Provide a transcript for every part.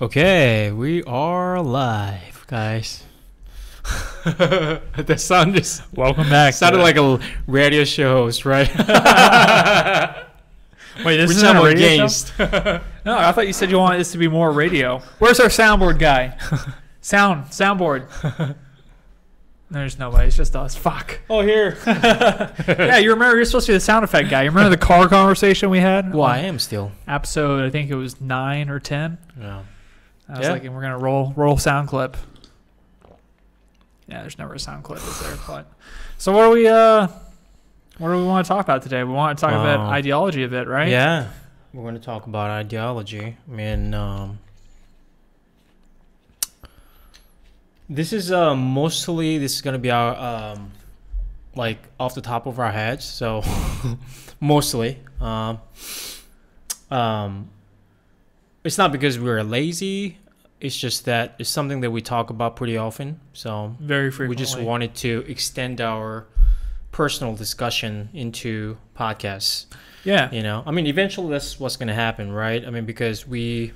Okay, we are live, guys. That sound just Welcome back. sounded like a radio show host, right? Wait, this Which is a I'm radio against. show? No, I thought you said you wanted this to be more radio. Where's our soundboard guy? Soundboard. There's nobody. It's just us. Fuck. Oh, here. Yeah, you remember you're supposed to be the sound effect guy. You remember the car conversation we had? Well, I am still. Episode, I think it was 9 or 10. Yeah. I was like, we're gonna roll sound clip. Yeah, there's never a sound clip, is there? But so what do we want to talk about today? We want to talk about ideology a bit, right? Yeah. We're going to talk about ideology. I mean, this is mostly going to be our like off the top of our heads. So mostly, it's not because we're lazy. It's just that it's something that we talk about pretty often. So Very frequently. we just wanted to extend our personal discussion into podcasts. Yeah. You know, I mean, eventually that's what's going to happen, right? I mean, because we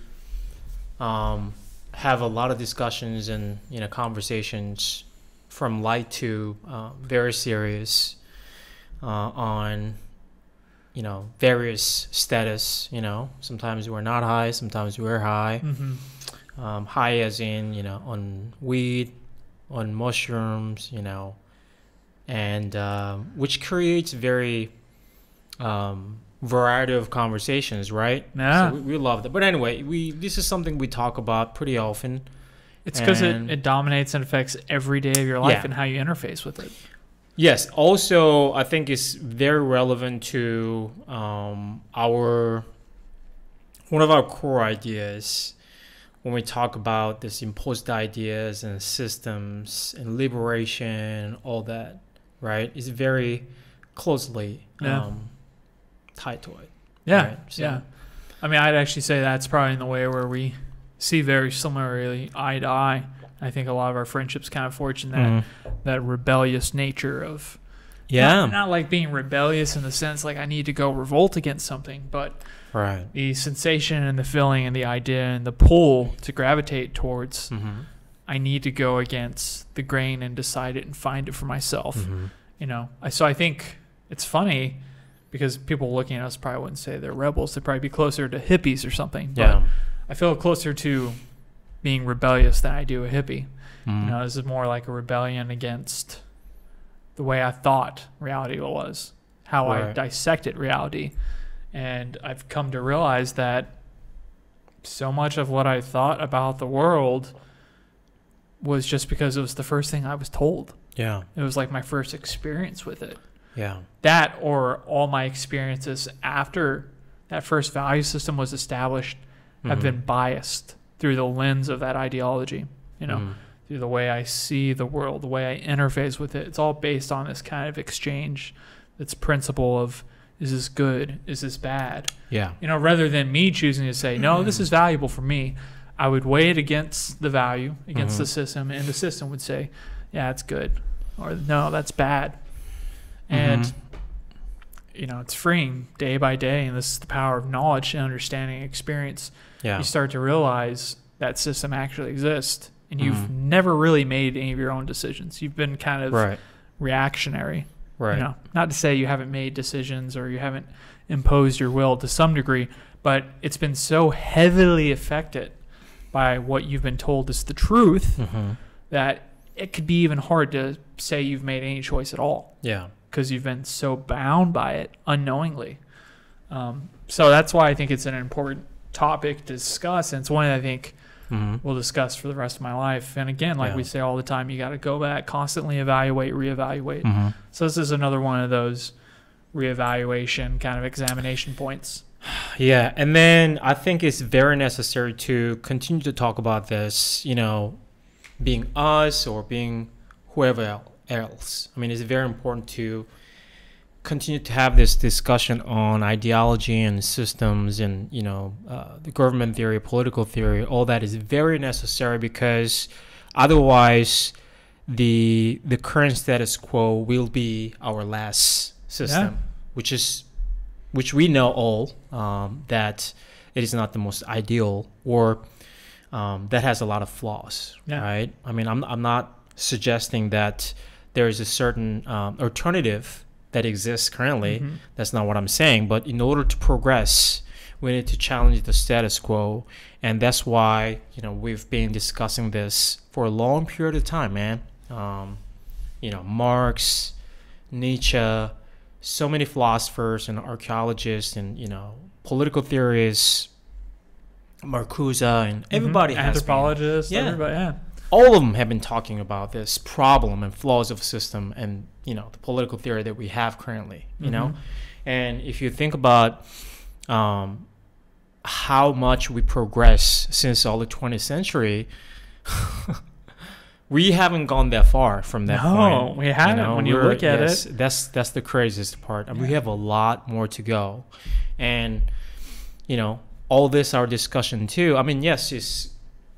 have a lot of discussions and, you know, conversations from light to very serious on, you know, various status. You know, sometimes we're not high, sometimes we're high. Mm-hmm. High as in, you know, on weed, on mushrooms, you know, and which creates very variety of conversations, right? Yeah. So we love that. But anyway, this is something we talk about pretty often. It's because And- it dominates and affects every day of your life Yeah. and how you interface with it. Yes. Also, I think it's very relevant to one of our core ideas when we talk about this imposed ideas and systems and liberation, all that, right? It's very closely tied to it. Yeah. Right? So- Yeah. I mean, I'd actually say that's probably in the way where we see very similarly eye to eye. I think a lot of our friendships kind of forge in that rebellious nature of Yeah. not like being rebellious in the sense like I need to go revolt against something, but Right. the sensation and the feeling and the idea and the pull to gravitate towards Mm-hmm. I need to go against the grain and decide it and find it for myself. Mm-hmm. You know, so I think it's funny because people looking at us probably wouldn't say they're rebels. They'd probably be closer to hippies or something. But Yeah. I feel closer to being rebellious than I do a hippie. Mhm. You know, this is more like a rebellion against the way I thought reality was, how I Right. dissected reality. And I've come to realize that so much of what I thought about the world was just because it was the first thing I was told. Yeah. It was like my first experience with it. Yeah. That or all my experiences after that first value system was established have Mhm. been biased through the lens of that ideology, you know, Mhm. through the way I see the world, the way I interface with it. It's all based on this kind of exchange, this principle of, is this good? Is this bad? Yeah. You know, rather than me choosing to say, no, this is valuable for me, I would weigh it against the value, against the system, and the system would say, yeah, it's good, or no, that's bad. And, you know, it's freeing day by day, and this is the power of knowledge and understanding and experience. Yeah. You start to realize that system actually exists, and you've never really made any of your own decisions. You've been kind of Right. reactionary. Right. You know, not to say you haven't made decisions or you haven't imposed your will to some degree, but it's been so heavily affected by what you've been told is the truth Mm-hmm. that it could be even hard to say you've made any choice at all Yeah. because you've been so bound by it unknowingly. So that's why I think it's an important topic to discuss, and it's one that I think Mm-hmm. we'll discuss for the rest of my life. And again, like Yeah. we say all the time, you got to go back, constantly evaluate, reevaluate. Mm-hmm. So this is another one of those reevaluation kind of examination points. Yeah, and then I think it's very necessary to continue to talk about this, you know, being us or being whoever else. I mean, it's very important to continue to have this discussion on ideology and systems and, you know, the government theory, political theory. All that is very necessary because otherwise the current status quo will be our last system, which we know all that it is not the most ideal, or that has a lot of flaws, Yeah. right? I mean, I'm not suggesting that there is a certain alternative that exists currently. Mhm. That's not what I'm saying. But in order to progress, we need to challenge the status quo, and that's why we've been discussing this for a long period of time, man. Marx, Nietzsche, so many philosophers and archaeologists and political theorists, Marcuse, and everybody has been. Anthropologists, Yeah. everybody, yeah. All of them have been talking about this problem and flaws of the system and the political theory that we have currently. Mhm. And if you think about how much we progress since all the 20th century, we haven't gone that far from that point. No, we haven't. When you look at it, that's the craziest part. And we have a lot more to go. And all this, our discussion too, I mean, yes, it's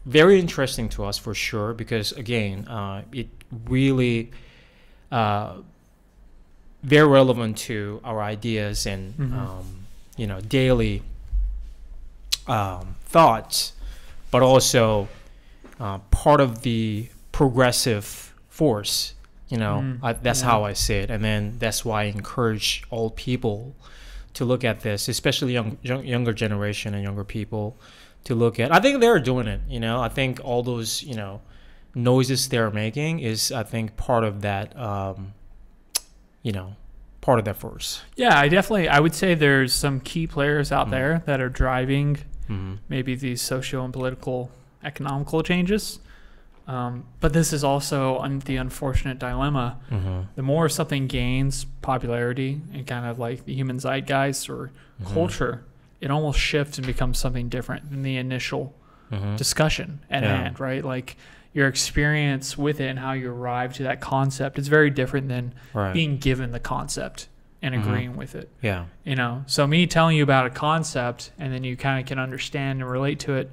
very interesting to us for sure, because again, it really very relevant to our ideas and daily thoughts, but also part of the progressive force. That's how I see it, and then that's why I encourage all people to look at this, especially younger generation and younger people, to look at. I think they're doing it. I think all those noises they're making is, I think, part of that. Part of that force. Yeah, I would say there's some key players out there that are driving maybe these socio and political economical changes. But this is also the unfortunate dilemma. The more something gains popularity and kind of like the human zeitgeist or culture, it almost shifts and becomes something different than the initial discussion at hand, right? Like your experience with it and how you arrive to that concept is very different than being given the concept and agreeing with it. Yeah. So me telling you about a concept and then you kind of can understand and relate to it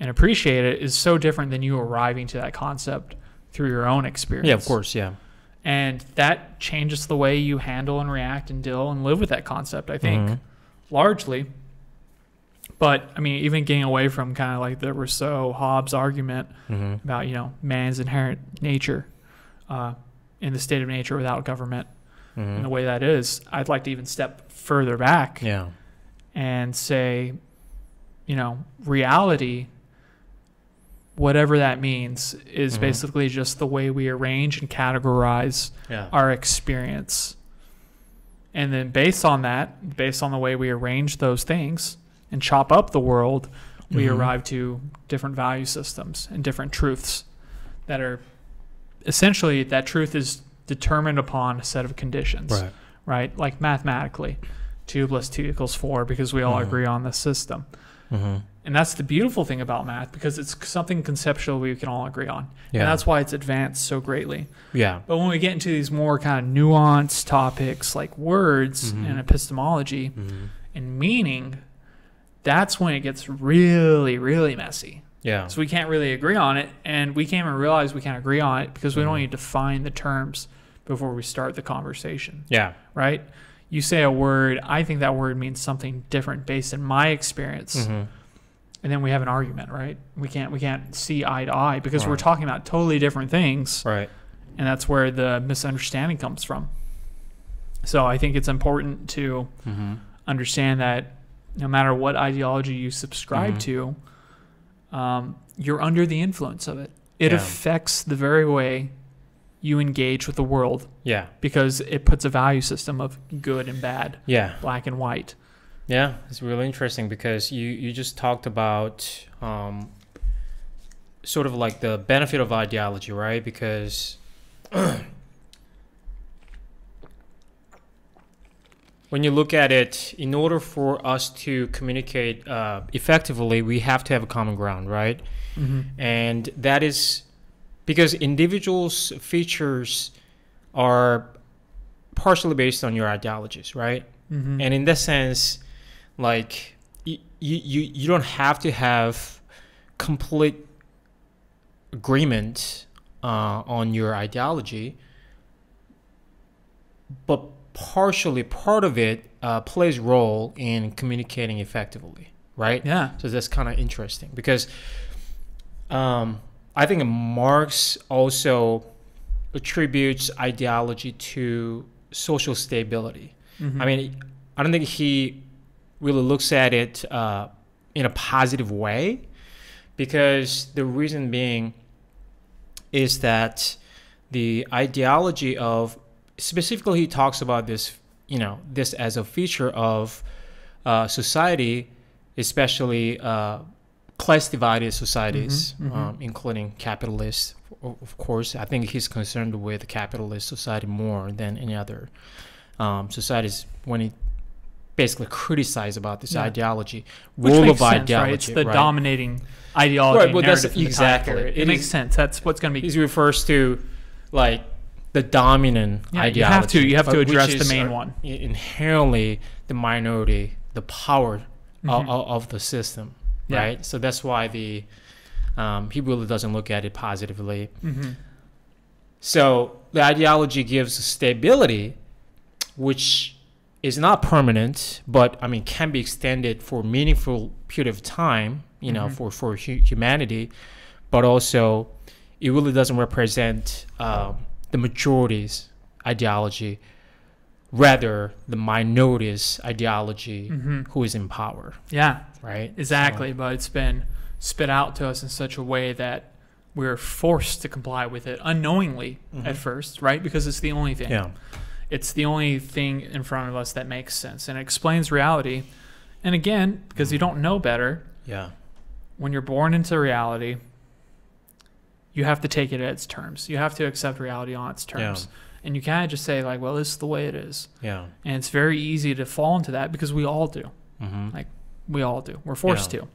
and appreciate it is so different than you arriving to that concept through your own experience. Yeah, of course, yeah. And that changes the way you handle and react and deal and live with that concept, I think, largely. But, I mean, even getting away from kind of like the Rousseau-Hobbes argument about, man's inherent nature in the state of nature without government and the way that is, I'd like to even step further back and say, reality, whatever that means, is basically just the way we arrange and categorize our experience. And then based on the way we arrange those things and chop up the world, we arrive to different value systems and different truths that are essentially, that truth is determined upon a set of conditions, right? Like mathematically, 2 + 2 = 4 because we all agree on the system. And that's the beautiful thing about math, because it's something conceptual we can all agree on. And that's why it's advanced so greatly. Yeah. But when we get into these more kind of nuanced topics like words and epistemology and meaning, that's when it gets really, really messy. Yeah. So we can't really agree on it, and we can't even realize we can't agree on it because we don't even define the terms before we start the conversation. Yeah. Right? You say a word, I think that word means something different based on my experience. And then we have an argument, right? We can't see eye to eye because we're talking about totally different things. Right. And that's where the misunderstanding comes from. So I think it's important to understand that no matter what ideology you subscribe to, you're under the influence of it. It affects the very way you engage with the world. Yeah. Because it puts a value system of good and bad. Yeah. Black and white. Yeah, it's really interesting because you just talked about sort of like the benefit of ideology, right? Because when you look at it, in order for us to communicate effectively, we have to have a common ground, right? And that is because individuals' features are partially based on your ideologies, right? And in that sense, like you don't have to have complete agreement on your ideology, but partially part of it plays a role in communicating effectively, right? Yeah. So that's kind of interesting because I think Marx also attributes ideology to social stability. Mhm. I mean, I don't think he really looks at it in a positive way, because the reason being is that the ideology of, specifically he talks about this, this as a feature of society, especially class divided societies, including capitalists. Of course, I think he's concerned with capitalist society more than any other societies when he basically criticizes about this ideology, Which role makes of sense, ideology. right? It's the right? dominating ideology. Right, but narrative that's from the time exactly period. it It makes is- sense. That's what's going to be. He refers to like the dominant ideology. You have to which address is the main one. Inherently, the minority, the power of the system, Yeah. right? So that's why he really doesn't look at it positively. Mhm. So the ideology gives stability, which is not permanent, but I mean can be extended for a meaningful period of time, for humanity, but also it really doesn't represent the majority's ideology, rather the minority's ideology who is in power, Yeah, right? exactly. But it's been spit out to us in such a way that we're forced to comply with it unknowingly at first, right? Because it's the only thing. Yeah. It's the only thing in front of us that makes sense and it explains reality. And again, because you don't know better, Yeah. when you're born into reality, you have to take it at its terms. You have to accept reality on its terms. And you can't just say like, well, this is the way it is. Yeah. And it's very easy to fall into that because we all do. Mm-hmm. Like we all do. We're forced to.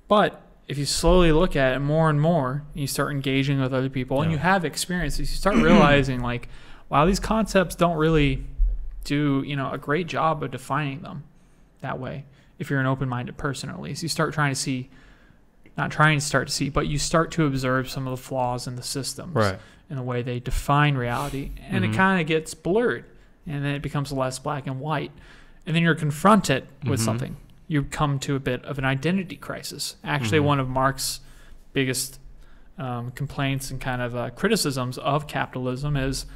But if you slowly look at it more and more, you start engaging with other people and you have experiences, you start realizing like, wow, these concepts don't really do, a great job of defining them that way. If you're an open-minded person, at least you start but you start to observe some of the flaws in the systems, Right. in the way they define reality, and it kind of gets blurred, and then it becomes less black and white, and then you're confronted with something. You come to a bit of an identity crisis. Actually, one of Marx's biggest complaints and kind of criticisms of capitalism is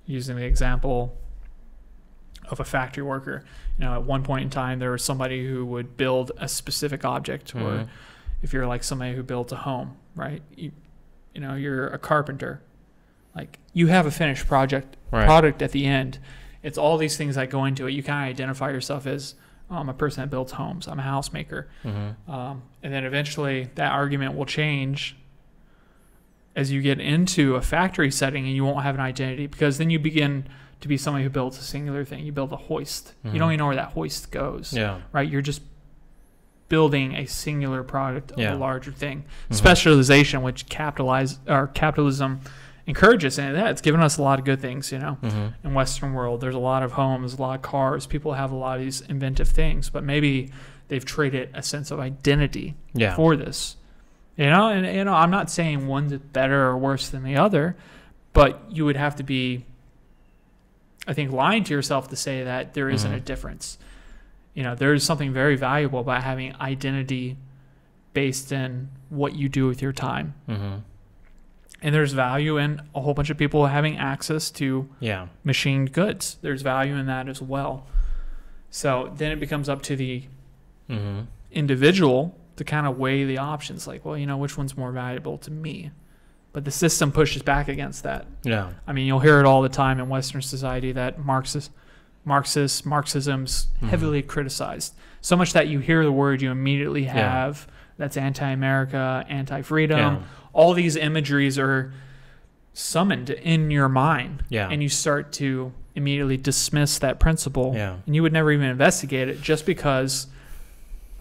using the example of a factory worker. At one point in time, there was somebody who would build a specific object, or if you're like somebody who builds a home, right? You're a carpenter. Like you have a finished product at the end. It's all these things that go into it. You kind of identify yourself as I'm a person that builds homes. I'm a house maker. And then eventually that argument will change as you get into a factory setting and you won't have an identity, because then you begin to be somebody who builds a singular thing. You build a hoist. You don't even know where that hoist goes. Yeah. Right? You're just building a singular product of a larger thing. Mm-hmm. Specialization, which capitalism encourages, and it's given us a lot of good things, in Western world. There's a lot of homes, a lot of cars. People have a lot of these inventive things, but maybe they've traded a sense of identity for this. And I'm not saying one's better or worse than the other, but you would have to be, I think, lying to yourself to say that there isn't a difference. There is something very valuable about having identity based in what you do with your time. And there's value in a whole bunch of people having access to machined goods. There's value in that as well. So then it becomes up to the individual to kind of weigh the options, like, well, which one's more valuable to me? But the system pushes back against that. Yeah. I mean, you'll hear it all the time in Western society that Marxism's heavily criticized. So much that you hear the word, you immediately have that's anti-America, anti-freedom. Yeah. All these imageries are summoned in your mind. Yeah. And you start to immediately dismiss that principle. Yeah. And you would never even investigate it just because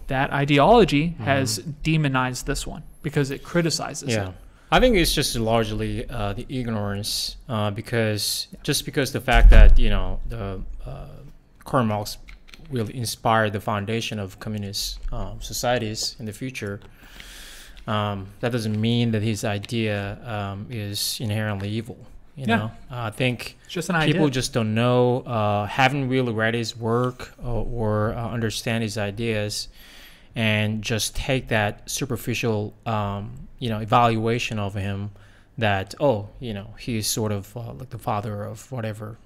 that ideology has demonized this one because it criticizes it. I think it's just largely the ignorance because the fact that Karl Marx really inspired the foundation of communist societies in the future. That doesn't mean that his idea is inherently evil. You know, I think it's just an people idea. just don't know, haven't really read his work or understand his ideas, and just take that superficial, evaluation of him that, he's sort of like the father of whatever,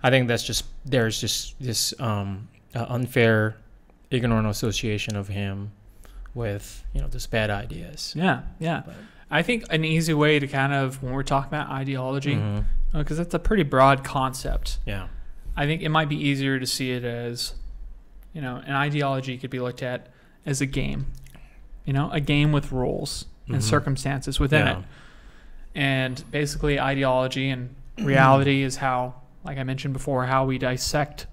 I think there's just this unfair, ignorant association of him with, just bad ideas. Yeah. But, I think an easy way to kind of, when we're talking about ideology, because that's a pretty broad concept. Yeah. I think it might be easier to see it as, an ideology could be looked at as a game, a game with rules and circumstances within it. And basically ideology and reality is how, like I mentioned before, how we dissect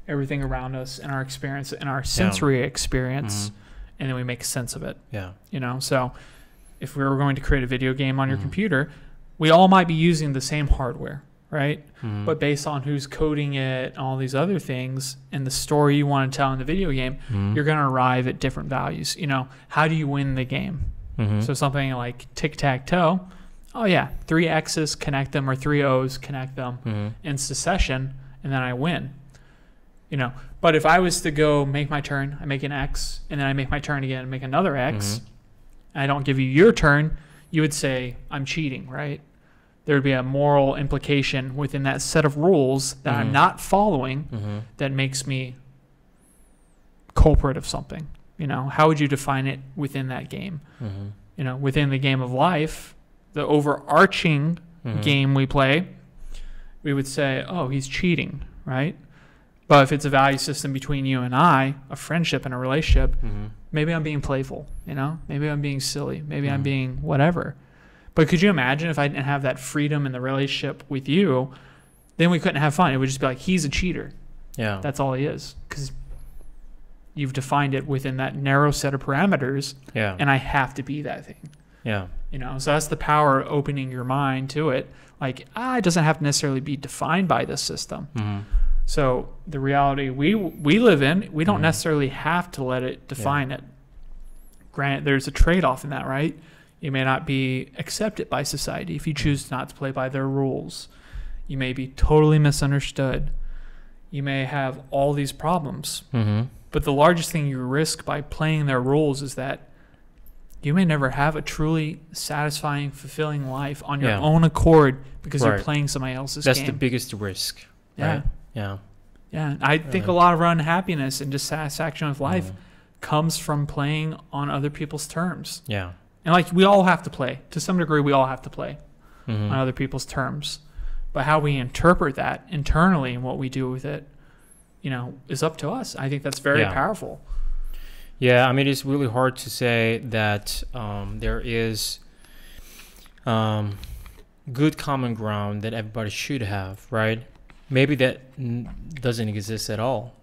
everything around us in our experience, in our sensory experience, and then we make sense of it. Yeah. So if we were going to create a video game on your computer, we all might be using the same hardware, right? But based on who's coding it, all these other things, and the story you want to tell in the video game, you're going to arrive at different values. How do you win the game? So something like tic-tac-toe, oh yeah, 3 X's connect them or 3 O's connect them in succession, and then I win. But if I was to go make my turn, I make an X, and then I make my turn again and make another X, and I don't give you your turn, you would say I'm cheating, right? There would be a moral implication within that set of rules that I'm not following that makes me culprit of something. How would you define it within that game? Within the game of life, the overarching game we play, we would say, oh, he's cheating, right? But if it's a value system between you and I, a friendship and a relationship, maybe I'm being playful, maybe I'm being silly, maybe I'm being whatever. But could you imagine if I didn't have that freedom in the relationship with you, then we couldn't have fun. It would just be like, he's a cheater. Yeah. That's all he is. Because you've defined it within that narrow set of parameters. Yeah. And I have to be that thing. Yeah. So that's the power of opening your mind to it. Like, it doesn't have to necessarily be defined by this system. So the reality we live in, we don't necessarily have to let it define it. Granted, there's a trade-off in that, right? You may not be accepted by society if you choose not to play by their rules. You may be totally misunderstood. You may have all these problems. But the largest thing you risk by playing their rules is that you may never have a truly satisfying, fulfilling life on your own accord because you're playing somebody else's game. That's the biggest risk. Yeah. Right? Yeah. Yeah. I think a lot of our unhappiness and dissatisfaction with life comes from playing on other people's terms. Yeah. And like we all have to play. To some degree, we all have to play on other people's terms. But how we interpret that internally and what we do with it, is up to us. I think that's very powerful. Yeah, I mean, it's really hard to say that there is good common ground that everybody should have, right? Maybe that doesn't exist at all.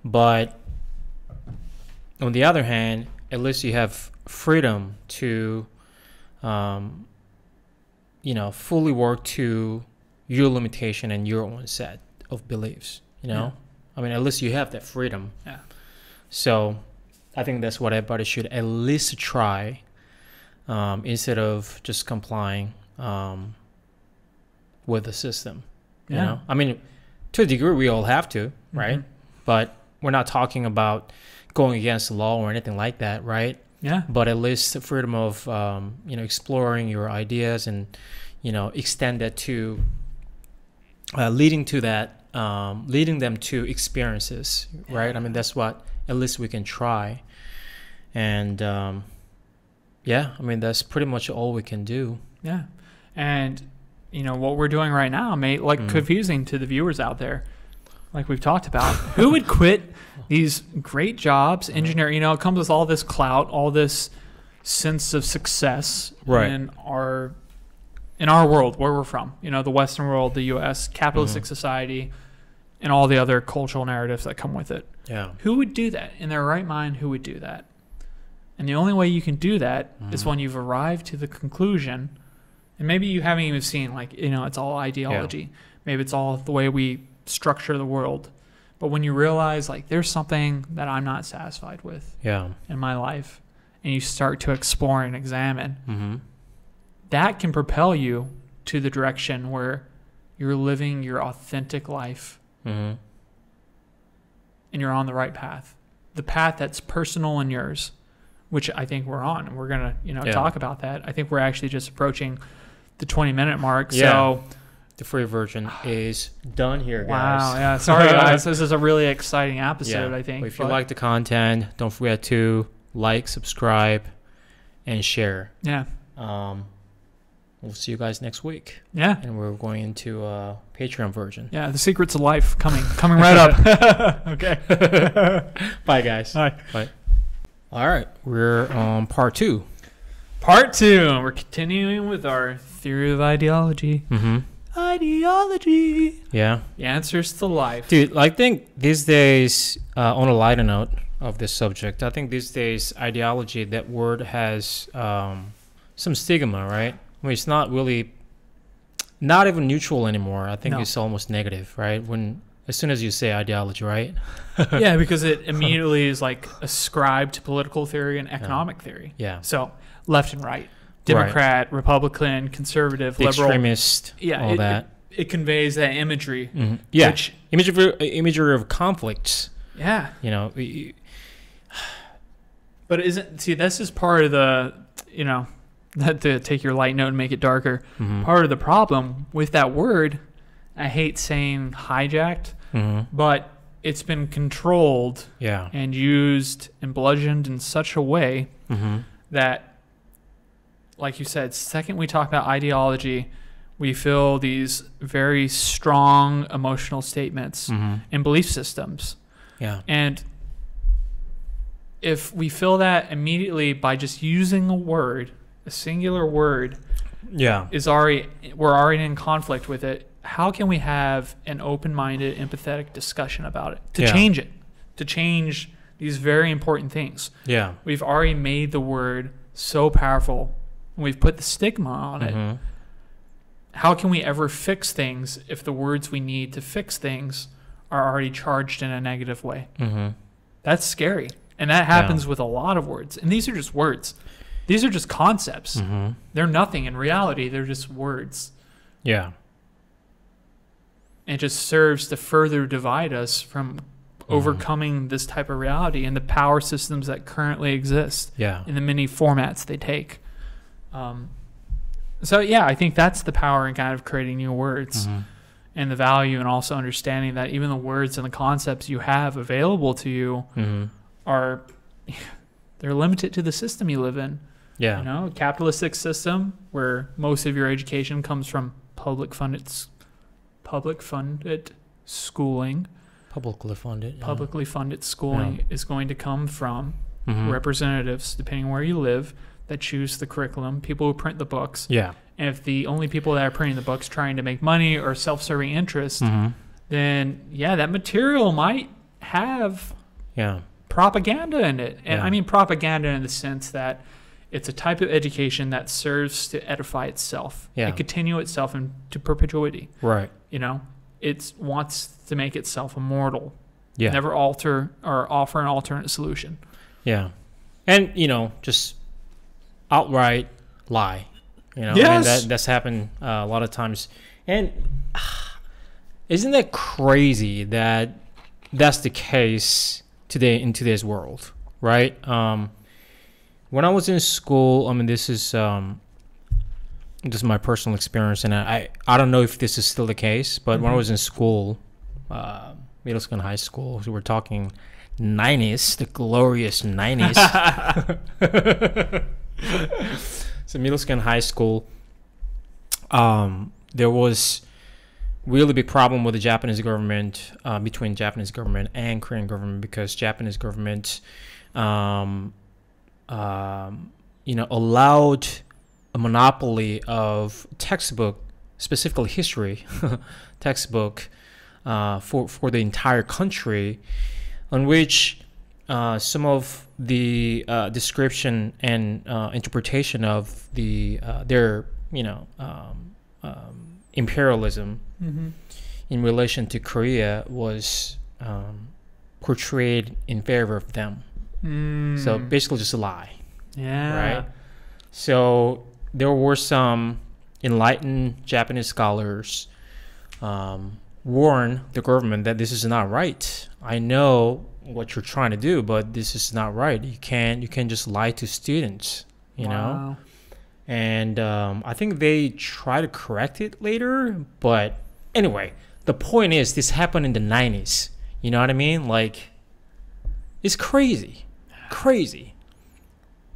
But on the other hand, at least you have freedom to, fully work to your limitation and your own set of beliefs, I mean, at least you have that freedom. Yeah. So I think that's what everybody should at least try, instead of just complying with the system. Yeah. I mean, to a degree, we all have to, right? But we're not talking about going against the law or anything like that, right? Yeah. But at least the freedom of, exploring your ideas and, extend that to, leading them to experiences, right? I mean, that's what at least we can try. And, I mean, that's pretty much all we can do. Yeah. And, what we're doing right now may look confusing to the viewers out there. Like we've talked about, who would quit these great jobs, engineer, it comes with all this clout, all this sense of success in our world, where we're from, the Western world, the U.S., capitalistic society, and all the other cultural narratives that come with it. Yeah. Who would do that? In their right mind, who would do that? And the only way you can do that is when you've arrived to the conclusion, and maybe you haven't even seen, it's all ideology. Yeah. Maybe it's all the way we structure the world. But when you realize, there's something that I'm not satisfied with in my life, and you start to explore and examine, that can propel you to the direction where you're living your authentic life and you're on the right path. the path that's personal and yours, which I think we're on, and we're gonna talk about that. I think we're actually just approaching the 20-minute mark. Yeah. So the free version is done here, guys. Wow. Yeah. Sorry, guys. This is a really exciting episode. Yeah. I think. But if you like the content, don't forget to like, subscribe, and share. Yeah. We'll see you guys next week. Yeah. And we're going into a Patreon version. Yeah. The secrets of life coming right up. Okay. Bye, guys. Bye. Bye. All right. We're on part 2. Part 2. We're continuing with our theory of ideology. Mm-hmm. Ideology. Yeah. The answers to life. Dude, I think these days, on a lighter note of this subject, I think these days ideology, that word has some stigma, right? I mean, it's not even neutral anymore. I think it's almost negative, right? As soon as you say ideology, right? Yeah, because it immediately is like ascribed to political theory and economic theory. Yeah. So left and right, Democrat, Republican, conservative, the liberal, extremist, all that. It conveys that imagery. Mm-hmm. Yeah, which, imagery of conflicts. Yeah. But this is part of the, not to take your light note and make it darker. Mm-hmm. Part of the problem with that word, I hate saying hijacked, but it's been controlled and used and bludgeoned in such a way that, like you said, second we talk about ideology, we feel these very strong emotional statements and belief systems. Yeah. And if we feel that immediately by just using a singular word, we're already in conflict with it. How can we have an open-minded, empathetic discussion about it to change these very important things? Yeah, we've already made the word so powerful, and we've put the stigma on it. How can we ever fix things if the words we need to fix things are already charged in a negative way? That's scary. And that happens with a lot of words. And these are just words. These are just concepts. They're nothing in reality. They're just words. Yeah. And it just serves to further divide us from overcoming this type of reality and the power systems that currently exist in the many formats they take. So, I think that's the power in kind of creating new words and the value, and also understanding that even the words and the concepts you have available to you they're limited to the system you live in. Yeah. A capitalistic system where most of your education comes from publicly funded schooling. Publicly funded schooling is going to come from representatives, depending where you live, that choose the curriculum, people who print the books. Yeah. And if the only people that are printing the books trying to make money or self-serving interest, then that material might have propaganda in it. And I mean propaganda in the sense that it's a type of education that serves to edify itself and continue itself into perpetuity. Right. It wants to make itself immortal. Yeah. Never alter or offer an alternate solution. Yeah. And, just outright lie. Yes. I mean, that's happened a lot of times. And isn't that crazy that that's the case today in today's world, right? When I was in school, I mean, this is my personal experience, and I don't know if this is still the case, but when I was in school, middle school and high school, so we're talking 90s, the glorious 90s. So middle school and high school, there was really big problem with the Japanese government, between Japanese government and Korean government, because Japanese government, allowed a monopoly of textbook, specifically history textbook, for the entire country, on which some of the description and interpretation of their imperialism in relation to Korea was portrayed in favor of them. So basically just a lie. Yeah. Right? So there were some enlightened Japanese scholars warn the government that this is not right. I know what you're trying to do, but this is not right. You can't just lie to students, you know. And I think they try to correct it later, but anyway, the point is this happened in the 90s. You know what I mean? Like, it's crazy.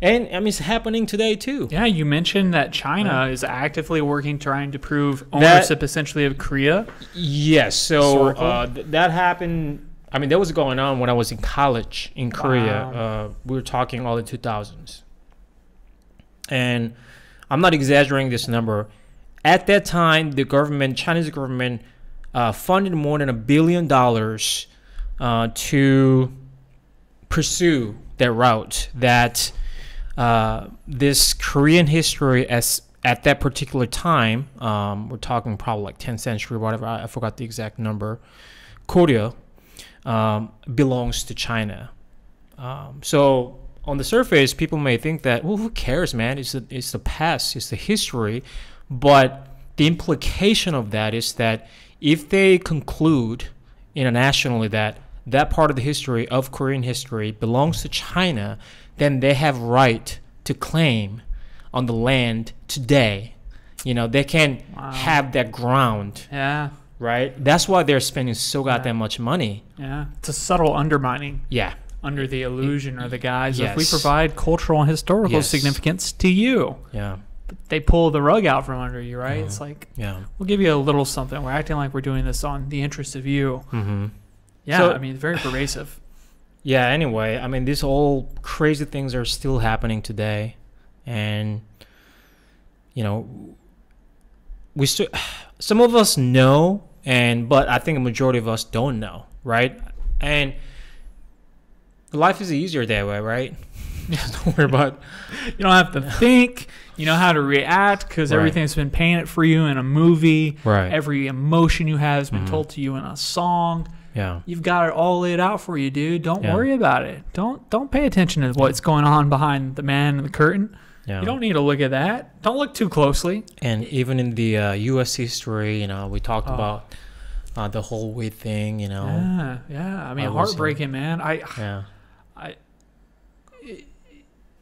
And I mean, it's happening today too. Yeah, you mentioned that China is actively working, trying to prove ownership essentially of Korea. Yes, so that happened. I mean, that was going on when I was in college in Korea. We were talking all the 2000s. And I'm not exaggerating this number. At that time, the government, Chinese government, funded more than $1 billion to pursue that route, that this Korean history at that particular time, we're talking probably like 10th century, whatever, I forgot the exact number, Korea belongs to China. So on the surface, people may think that, well, who cares, man? It's the past, it's the history. But the implication of that is that if they conclude internationally that that part of the history of Korean history belongs to China, then they have right to claim on the land today. You know, they can have that ground. Yeah. Right? That's why they're spending so goddamn much money. Yeah. It's a subtle undermining. Yeah. Under the illusion or the guise of we provide cultural and historical significance to you. Yeah. But they pull the rug out from under you, right? It's like, we'll give you a little something. We're acting like we're doing this on the interest of you. Yeah, so, I mean, very pervasive. Yeah, anyway, I mean, these all crazy things are still happening today. And, you know, some of us know, but I think a majority of us don't know, right? And life is easier that way, right? Don't worry about. You don't have to think. You know how to react because everything's been painted for you in a movie. Right. Every emotion you have has been told to you in a song. Yeah. You've got it all laid out for you, dude. Don't worry about it. Don't pay attention to what's going on behind the man in the curtain. Yeah. You don't need to look at that. Don't look too closely. And even in the U.S. history, you know, we talked about the whole weed thing, you know. Yeah. I mean, heartbreaking, man.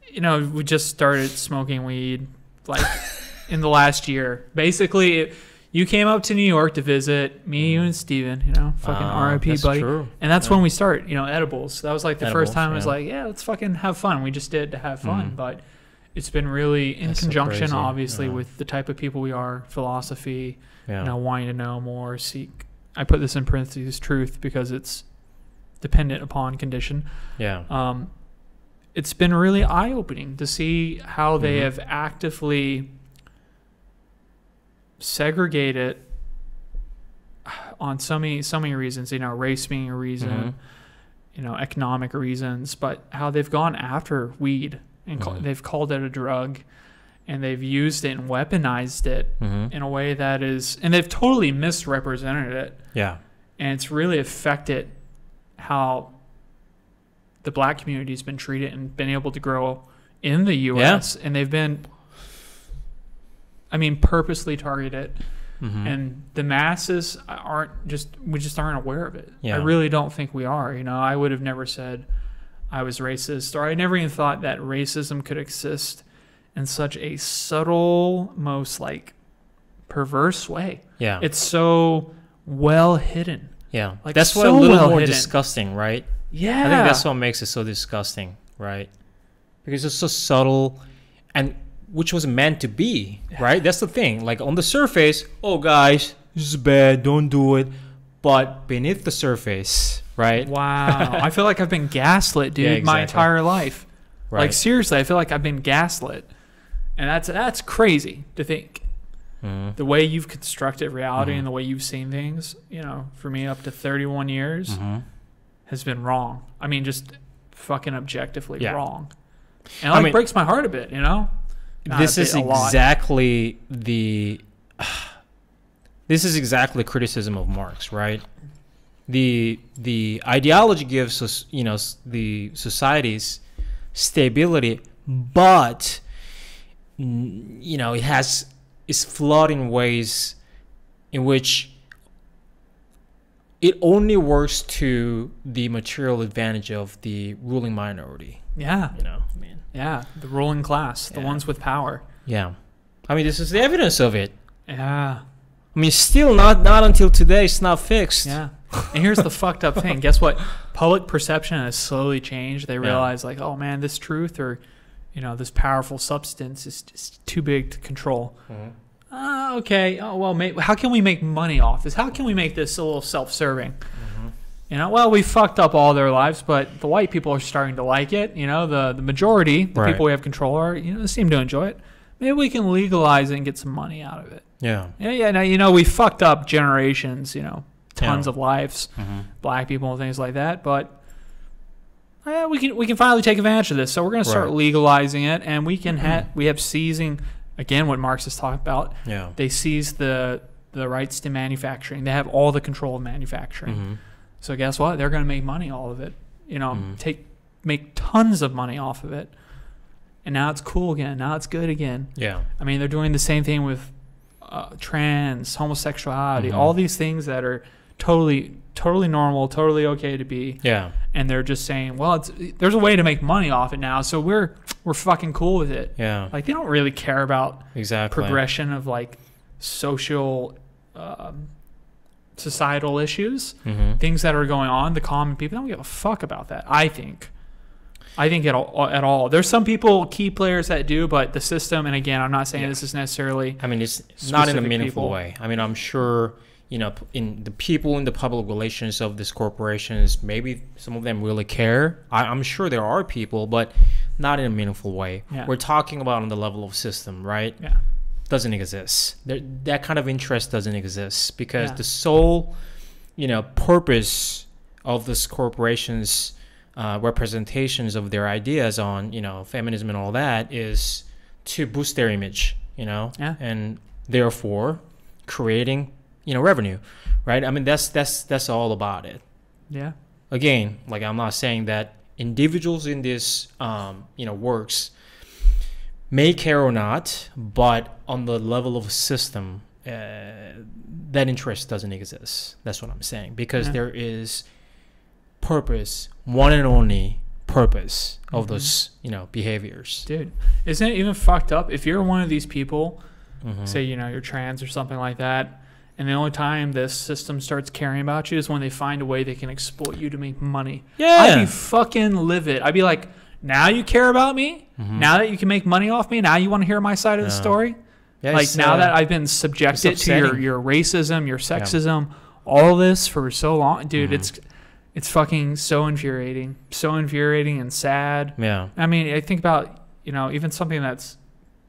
You know, we just started smoking weed like in the last year. Basically, you came up to New York to visit me, you, and Steven, you know, fucking RIP, buddy. True. And that's when we start, you know, edibles. So that was like the first time I was like, let's fucking have fun. We just did to have fun. But it's been really in conjunction, obviously, with the type of people we are, philosophy, you know, wanting to know more, seek. I put this in parentheses, truth, because it's dependent upon condition. Yeah. It's been really eye-opening to see how they have actively segregated on so many reasons, you know, race being a reason, you know, economic reasons, but how they've gone after weed and they've called it a drug and they've used it and weaponized it in a way that is, and they've totally misrepresented it. Yeah. And it's really affected how the black community has been treated and been able to grow in the U.S. And they've been, I mean, purposely targeted. And the masses we just aren't aware of it. I really don't think we are. You know, I would have never said I was racist, or I never even thought that racism could exist in such a subtle, most like perverse way. Yeah. It's so well hidden. Yeah. Like, that's why a little more disgusting, right? Yeah. I think that's what makes it so disgusting, right? Because it's so subtle, and which was meant to be, right? That's the thing. Like, on the surface, oh, guys, this is bad, don't do it. But beneath the surface, right? Wow. I feel like I've been gaslit, dude, my entire life. Right. Like, seriously, I feel like I've been gaslit. And that's crazy to think. The way you've constructed reality and the way you've seen things, you know, for me up to 31 years has been wrong. I mean, just fucking objectively wrong. And it breaks my heart a bit, you know? This is exactly criticism of Marx, right? The ideology gives us, you know, the society's stability, but, you know, it's flawed in ways in which it only works to the material advantage of the ruling minority. Yeah. You know, I mean, Yeah. The ruling class, the Yeah. ones with power. yeah. I mean, this is the evidence of it. Yeah. I mean, still not until today. It's not fixed. Yeah. And here's the fucked up thing. Guess what? Public perception has slowly changed. They realize, like, oh man, this truth or, you know, this powerful substance is just too big to control. Okay. Oh well, how can we make money off this? How can we make this a little self-serving? You know, well, we fucked up all their lives, but the white people are starting to like it. You know, the majority, the Right. people we have control are, you know, they seem to enjoy it. Maybe we can legalize it and get some money out of it. Yeah. Yeah. Now, you know, we fucked up generations. You know, tons Yeah. of lives, Mm-hmm. black people and things like that. But we can finally take advantage of this. So we're going to start Right. legalizing it, and we can we have seizing again what Marx is talking about. Yeah. They seize the rights to manufacturing. They have all the control of manufacturing. Mm-hmm. So guess what? They're going to make money all of it. You know, Mhm. make tons of money off of it. And now it's cool again. Now it's good again. Yeah. I mean, they're doing the same thing with trans, homosexuality, Mhm. all these things that are totally normal, totally okay to be. Yeah. And they're just saying, well, there's a way to make money off it now, so we're fucking cool with it. Yeah. Like, they don't really care about Exactly. progression of like social, societal issues, Mm-hmm. things that are going on. The common people don't give a fuck about that. I think at all. There's some people, key players that do, but the system. And again, I'm not saying Yeah. this is necessarily. I mean, it's not in a Specific meaningful people. way. I mean, I'm sure, you know, in the people in the public relations of these corporations, maybe some of them really care. I'm sure there are people, but not in a meaningful way. Yeah. We're talking about on the level of system, right? Yeah. Doesn't exist. That kind of interest doesn't exist because Yeah. the sole, you know, purpose of this corporations' representations of their ideas on, you know, feminism and all that is to boost their image, you know, Yeah. and therefore creating, you know, revenue, right? I mean, that's all about it. Yeah. Again, like, I'm not saying that individuals in this, you know, works may care or not, but on the level of a system, that interest doesn't exist. That's what I'm saying, because Yeah. there is purpose, one and only purpose of Mhm. those, you know, behaviors. Dude, isn't it even fucked up if you're one of these people, Mhm. say, you know, you're trans or something like that, and the only time this system starts caring about you is when they find a way they can exploit you to make money. Yeah. I'd be fucking livid. I'd be like, now you care about me? Mhm. Now that you can make money off me? Now you want to hear my side of the Yeah. story? Yeah, Like, it's, now that I've been subjected it's to your, upsetting. your racism, your sexism, all this for so long, dude, Mhm. it's fucking so infuriating and sad. yeah. I mean, I think about, you know, even something that's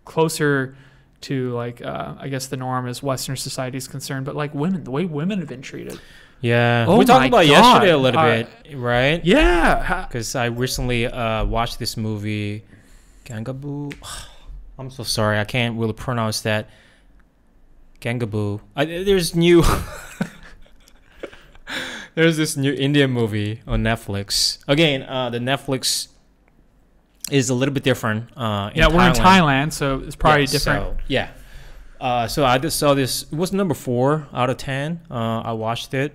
closer to, like, I guess the norm as Western society is concerned, but like women, the way women have been treated. Yeah. Oh we talked my about God. yesterday a little bit, right? Yeah. Because I recently watched this movie, Gangaboo. I'm so sorry, I can't really pronounce that. Gangaboo. There's new. There's this new Indian movie on Netflix. Again, the Netflix is a little bit different. Yeah, we're in Thailand, so it's probably different. So, yeah. So I just saw this. It was number 4 out of 10. I watched it,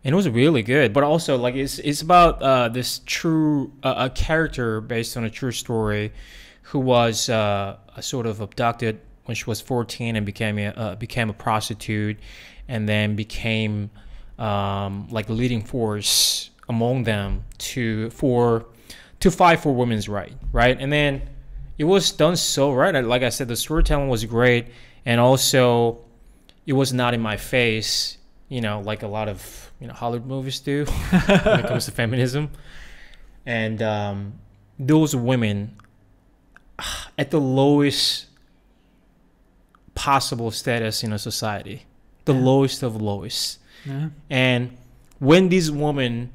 and it was really good. But also, like, it's about this true a character based on a true story, who was sort of abducted when she was 14 and became a prostitute, and then became like the leading force among them to fight for women's right. And then it was done so right. Like I said, the storytelling was great, and also it was not in my face, you know, like a lot of, you know, Hollywood movies do when it comes to feminism. And those women at the lowest possible status in a society, the lowest of lowest. Yeah. And when these women,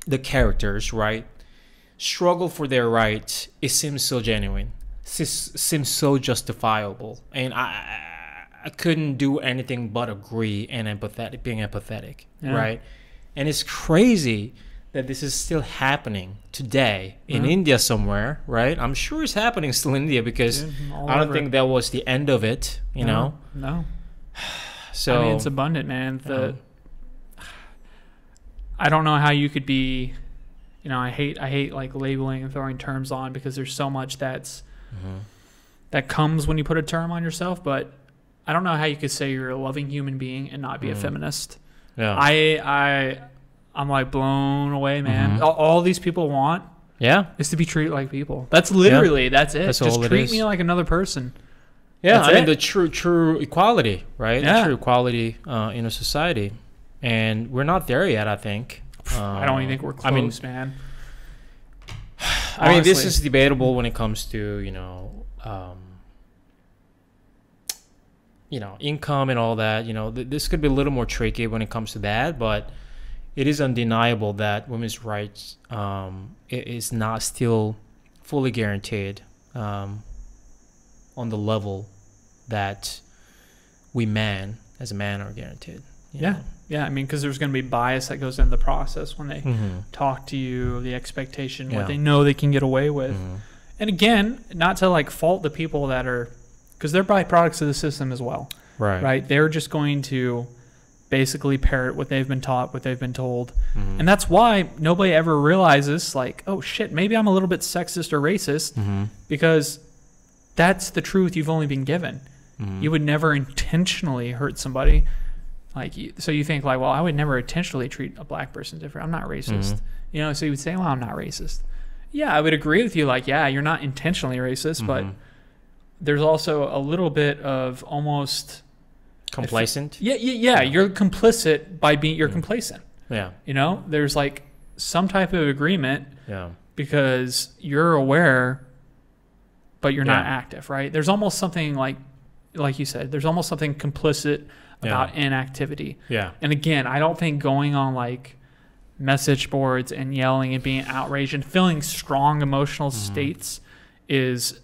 the characters, right, struggle for their rights, it seems so genuine, seems so justifiable, and I couldn't do anything but agree and being empathetic, Yeah. right? And it's crazy that this is still happening today in Mhm. India somewhere, right? I'm sure it's happening still in India, because Dude, all I don't over think it. that was the end of it, you know? No. So I mean, it's abundant, man. I don't know how you could be, you know, I hate like labeling and throwing terms on, because there's so much that comes when you put a term on yourself. But I don't know how you could say you're a loving human being and not be a feminist. Yeah. I'm like blown away, man. All these people want is to be treated like people. That's literally, that's it. That's just all it treat is. me like another person. Yeah, That's I mean, it. the true equality, right? Yeah. The true equality in a society. And we're not there yet, I think. I don't even think we're close, man. I mean, this Honestly. is debatable when it comes to, income and all that. You know, this could be a little more tricky when it comes to that, but it is undeniable that women's rights is not still fully guaranteed on the level that we as a man are guaranteed. you know? Yeah, I mean, because there's going to be bias that goes into the process when they Mhm. talk to you, the expectation, Yeah. what they know they can get away with. Mhm. And again, not to like fault the people that are, because they're byproducts of the system as well, Right. right? They're just going to basically parrot what they've been taught, what they've been told. Mhm. And that's why nobody ever realizes, like, oh shit, maybe I'm a little bit sexist or racist, Mhm. because that's the truth you've only been given. Mhm. You would never intentionally hurt somebody. So you think like, well, I would never intentionally treat a black person different. I'm not racist. Mhm. You know, so you would say, well, I'm not racist. Yeah, I would agree with you. Like, yeah, you're not intentionally racist, but Mhm. there's also a little bit of almost Complacent. yeah. You're complicit by being. You're complacent. Yeah. You know, there's like some type of agreement Yeah. because you're aware, but you're not Yeah. active, right? There's almost something like you said. There's almost something complicit about inactivity. Yeah. And again, I don't think going on like message boards and yelling and being outraged and feeling strong emotional states is,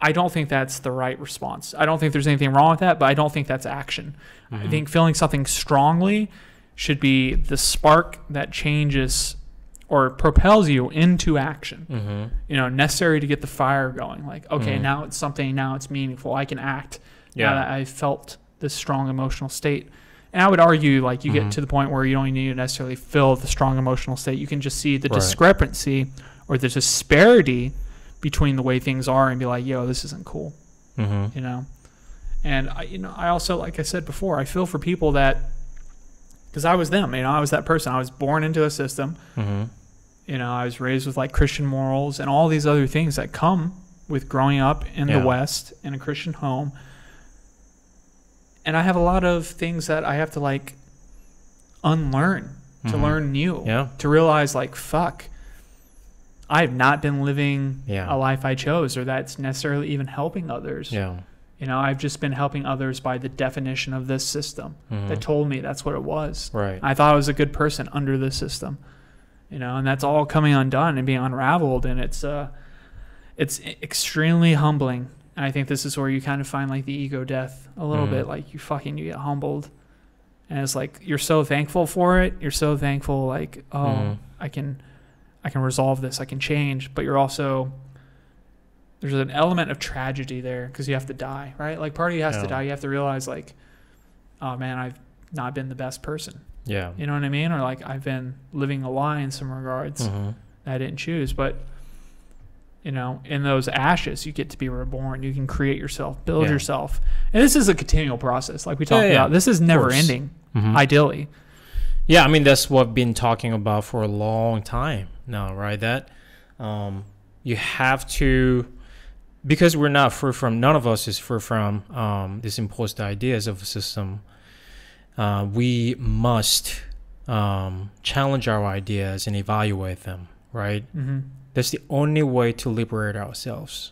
I don't think that's the right response. I don't think there's anything wrong with that, but I don't think that's action. I think feeling something strongly should be the spark that changes or propels you into action. Mm-hmm. You know, necessary to get the fire going. Like, okay, now it's something, now it's meaningful. I can act now that I felt this strong emotional state. And I would argue, like, you get to the point where you don't need to necessarily feel the strong emotional state. You can just see the discrepancy or the disparity between the way things are and be like, yo, this isn't cool, Mm-hmm. you know? And, I also, like I said before, I feel for people that, because I was them, I was that person. I was born into a system. Mm-hmm. I was raised with, like, Christian morals and all these other things that come with growing up in the West in a Christian home. And I have a lot of things that I have to, like, unlearn to learn new. Yeah. To realize, like, fuck, I have not been living a life I chose, or that's necessarily even helping others. Yeah. I've just been helping others by the definition of this system that told me that's what it was. Right. I thought I was a good person under this system, and that's all coming undone and being unraveled. And it's extremely humbling. And I think this is where you kind of find, like, the ego death a little bit. Like, you get humbled. And it's like, you're so thankful for it. You're so thankful, like, I can resolve this. I can change. But you're also, there's an element of tragedy there because you have to die, right? Like, part of you has to die. You have to realize, like, oh, man, I've not been the best person. Yeah. You know what I mean? Or, like, I've been living a lie in some regards that I didn't choose. But, in those ashes, you get to be reborn. You can create yourself, build yourself. And this is a continual process, like we talked about. This is never ending, ideally. Yeah, I mean, that's what I've been talking about for a long time now, right? That you have to, because we're not free from, none of us is free from these imposed ideas of a system. We must challenge our ideas and evaluate them, right? That's the only way to liberate ourselves,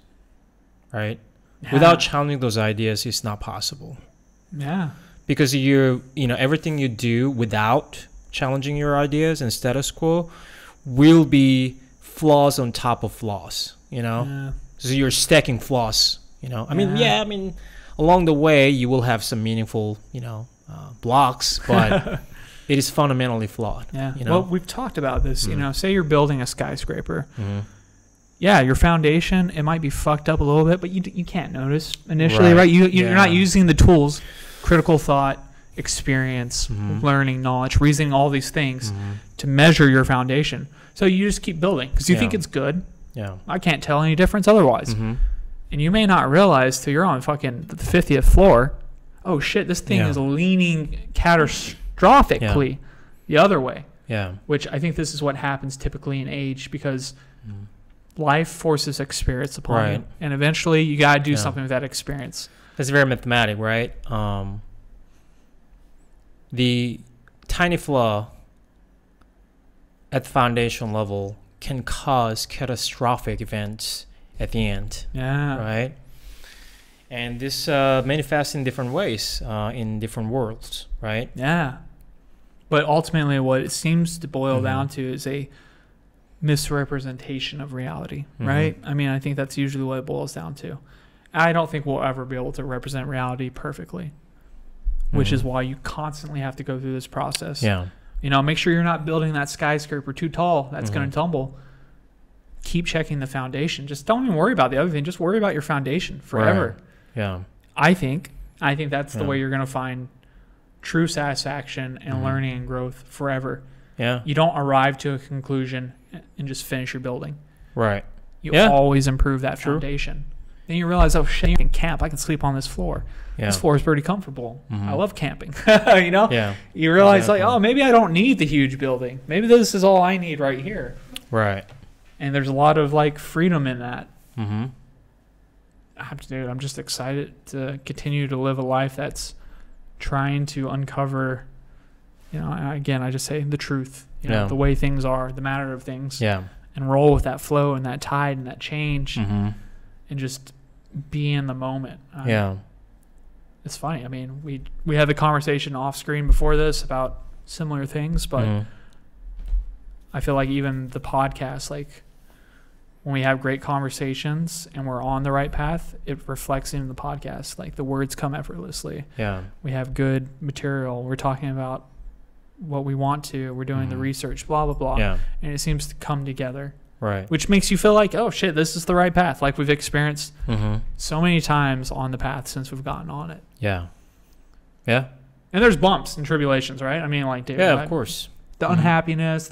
right? Yeah. Without challenging those ideas, it's not possible. Yeah. Because everything you do without challenging your ideas and status quo will be flaws on top of flaws, Yeah. So you're stacking flaws, I mean, along the way you will have some meaningful, blocks, but it is fundamentally flawed. Yeah. Well, we've talked about this, say you're building a skyscraper. Yeah, your foundation, it might be fucked up a little bit, but you can't notice initially, right? You're not using the tools, critical thought, experience, Mhm. learning, knowledge, reasoning, all these things to measure your foundation. So you just keep building because you think Yeah. it's good. Yeah. I can't tell any difference otherwise. And you may not realize till you're on fucking the 50th floor, oh shit, this thing Yeah. is leaning catastrophically the other way. Yeah. Which I think this is what happens typically in age because life forces experience upon you. Right. And eventually you got to do Yeah. something with that experience. That's very mathematic, right? The tiny flaw at the foundation level can cause catastrophic events at the end, Yeah. right? And this manifests in different ways in different worlds, right? Yeah. But ultimately what it seems to boil Mhm. down to is a misrepresentation of reality, Mhm. right? I mean, I think that's usually what it boils down to. I don't think we'll ever be able to represent reality perfectly, which is Mhm. why you constantly have to go through this process. Yeah. You know, make sure you're not building that skyscraper too tall. That's going Mhm. to tumble. Keep checking the foundation. Just don't even worry about the other thing. Just worry about your foundation forever. Right. Yeah. I think that's the Yeah. way you're going to find true satisfaction and Mhm. learning and growth forever. Yeah. You don't arrive to a conclusion and just finish your building. Right. You Yeah. always improve that True. foundation. Then you realize, oh shit, you can camp. I can sleep on this floor. Yeah. This floor is pretty comfortable. Mhm. I love camping. You know? Yeah. You realize Exactly. like, oh, maybe I don't need the huge building. Maybe this is all I need right here. Right. And there's a lot of like freedom in that. Mm-hmm. Dude, I'm just excited to continue to live a life that's trying to uncover, you know, again, I just say the truth, you know, Yeah. the way things are, the matter of things, Yeah. and roll with that flow and that tide and that change Mm-hmm. and just be in the moment. Yeah. It's funny. I mean, we had the conversation off screen before this about similar things, but Mhm. I feel like even the podcast, like when we have great conversations and we're on the right path, it reflects in the podcast. Like the words come effortlessly. Yeah. We have good material. We're talking about what we want to. We're doing the Mhm. research, blah, blah, blah. Yeah. And it seems to come together, Right. which makes you feel like, oh, shit, this is the right path. Like we've experienced Mm-hmm. so many times on the path since we've gotten on it. Yeah. Yeah. And there's bumps and tribulations, right? I mean, like, David, Yeah. Of course. the Mhm. unhappiness,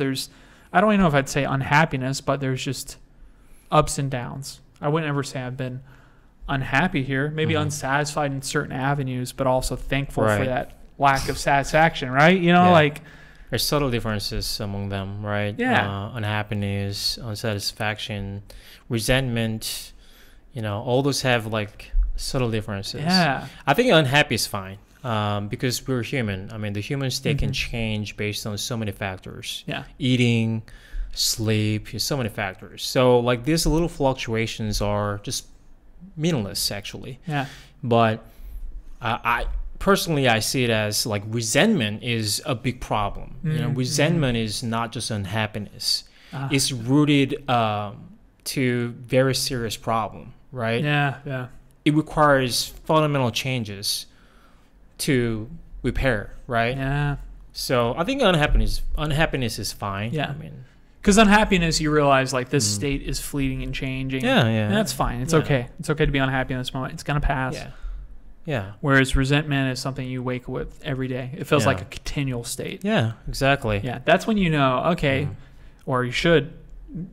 I don't even know if I'd say unhappiness, but there's just ups and downs. I wouldn't ever say I've been unhappy here, maybe Mhm. unsatisfied in certain avenues, but also thankful for Right. that lack of satisfaction, right? You know, Yeah. like, There's subtle differences among them, right? Yeah. Unhappiness, unsatisfaction, resentment. You know, all those have like subtle differences. yeah, I think unhappy is fine because we're human. I mean, the human state can Mhm. change based on so many factors. yeah, Eating, sleep, so many factors. So like these little fluctuations are just meaningless actually. yeah, But I personally I see it as like resentment is a big problem. You know, Mhm. resentment is not just unhappiness. Ah, It's rooted to very serious problem, right? yeah, yeah, It requires fundamental changes to repair, right? yeah. So I think unhappiness is fine. Yeah. I mean, Because unhappiness, you realize like this Mhm. state is fleeting and changing. yeah, yeah. And that's fine. It's Yeah. okay. It's okay to be unhappy in this moment. It's gonna pass. Yeah. Yeah. Whereas resentment is something you wake with every day. It feels Yeah. like a continual state. Yeah, exactly. Yeah, that's when you know, okay, Mhm. or you should,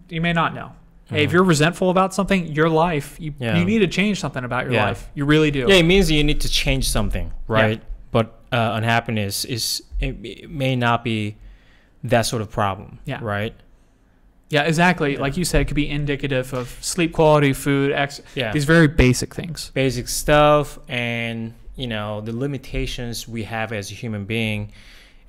you may not know. Hey, if Mhm. you're resentful about something, your life, you Yeah. need to change something about your Yeah. life. You really do. Yeah, it means you need to change something, right? But unhappiness it may not be that sort of problem, Yeah. right? Yeah, exactly. Yeah. Like you said, it could be indicative of sleep quality, food, Yeah. these very basic things. Basic stuff and, you know, the limitations we have as a human being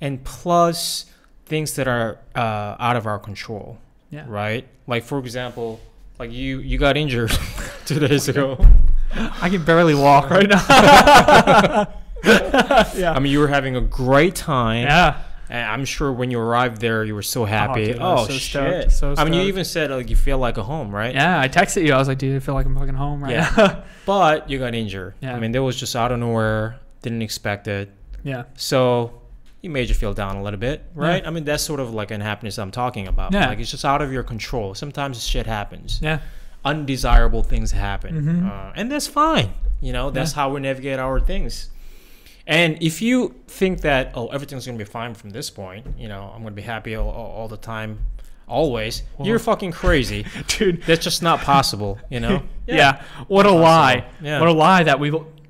and plus things that are out of our control, Yeah. right? Like, for example, like you got injured 2 days ago. I can barely walk right now. Yeah. I mean, you were having a great time. Yeah. And I'm sure when you arrived there, you were so happy. dude, I was Oh, so shit. stoked, so I mean, you stoked. even said like you feel like a home, right? Yeah. I texted you. I was like, dude, I feel like I'm fucking home right Yeah. now. But you got injured. Yeah. I mean, that was just out of nowhere. Didn't expect it. Yeah. So it made you feel down a little bit, right? Yeah. I mean, that's sort of like unhappiness I'm talking about. Yeah. Like it's just out of your control. Sometimes shit happens. Yeah. Undesirable things happen. Mhm. And that's fine. You know, that's how we navigate our things. And if you think that, oh, everything's going to be fine from this point, you know, I'm going to be happy all the time, always, you're fucking crazy. Dude. That's just not possible, you know? Yeah. What a lie. Yeah. What a lie that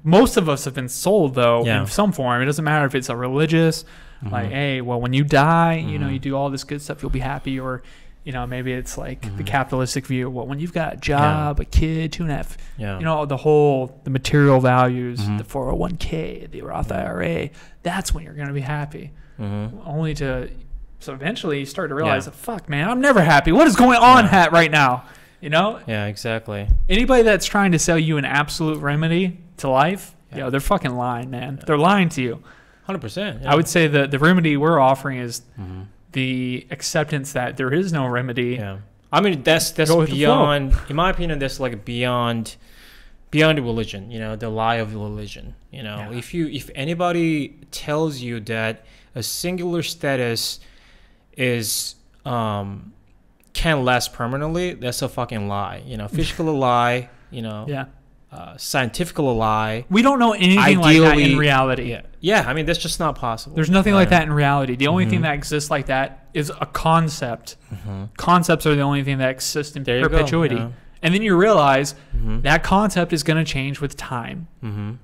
most of us have been sold, though, Yeah. in some form. It doesn't matter if it's a religious, like, hey, well, when you die, you know, you do all this good stuff, you'll be happy. Or, you know, maybe it's like the capitalistic view. Well, when you've got a job, a kid, 2.5, Yeah. you know, the material values, the 401k, the Roth IRA, that's when you're going to be happy. Only to, so eventually you start to realize, fuck, man, I'm never happy. What is going on right now? You know? Yeah, exactly. Anybody that's trying to sell you an absolute remedy to life, yo, they're fucking lying, man. They're lying to you. 100%. Yeah. I would say the remedy we're offering is the acceptance that there is no remedy. Yeah. I mean, that's Go with the beyond, in my opinion, that's like beyond the religion, you know, the lie of religion. You know, if anybody tells you that a singular status is can last permanently, that's a fucking lie. You know, physical lie, you know, scientific lie. We don't know anything like that in reality. Yeah, I mean, that's just not possible. There's nothing like that in reality. The only thing that exists like that is a concept. Concepts are the only thing that exist in perpetuity. Yeah. And then you realize that concept is going to change with time. And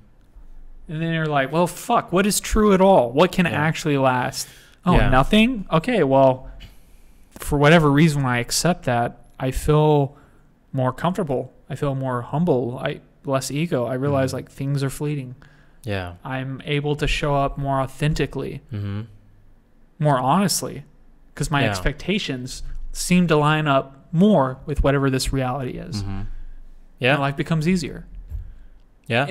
then you're like, well, fuck, what is true at all? What can actually last? Oh, nothing? Okay, well, for whatever reason, when I accept that, I feel more comfortable. I feel more humble. Less ego. I realize like things are fleeting. Yeah. I'm able to show up more authentically, more honestly, because my expectations seem to line up more with whatever this reality is. Yeah. And life becomes easier. Yeah.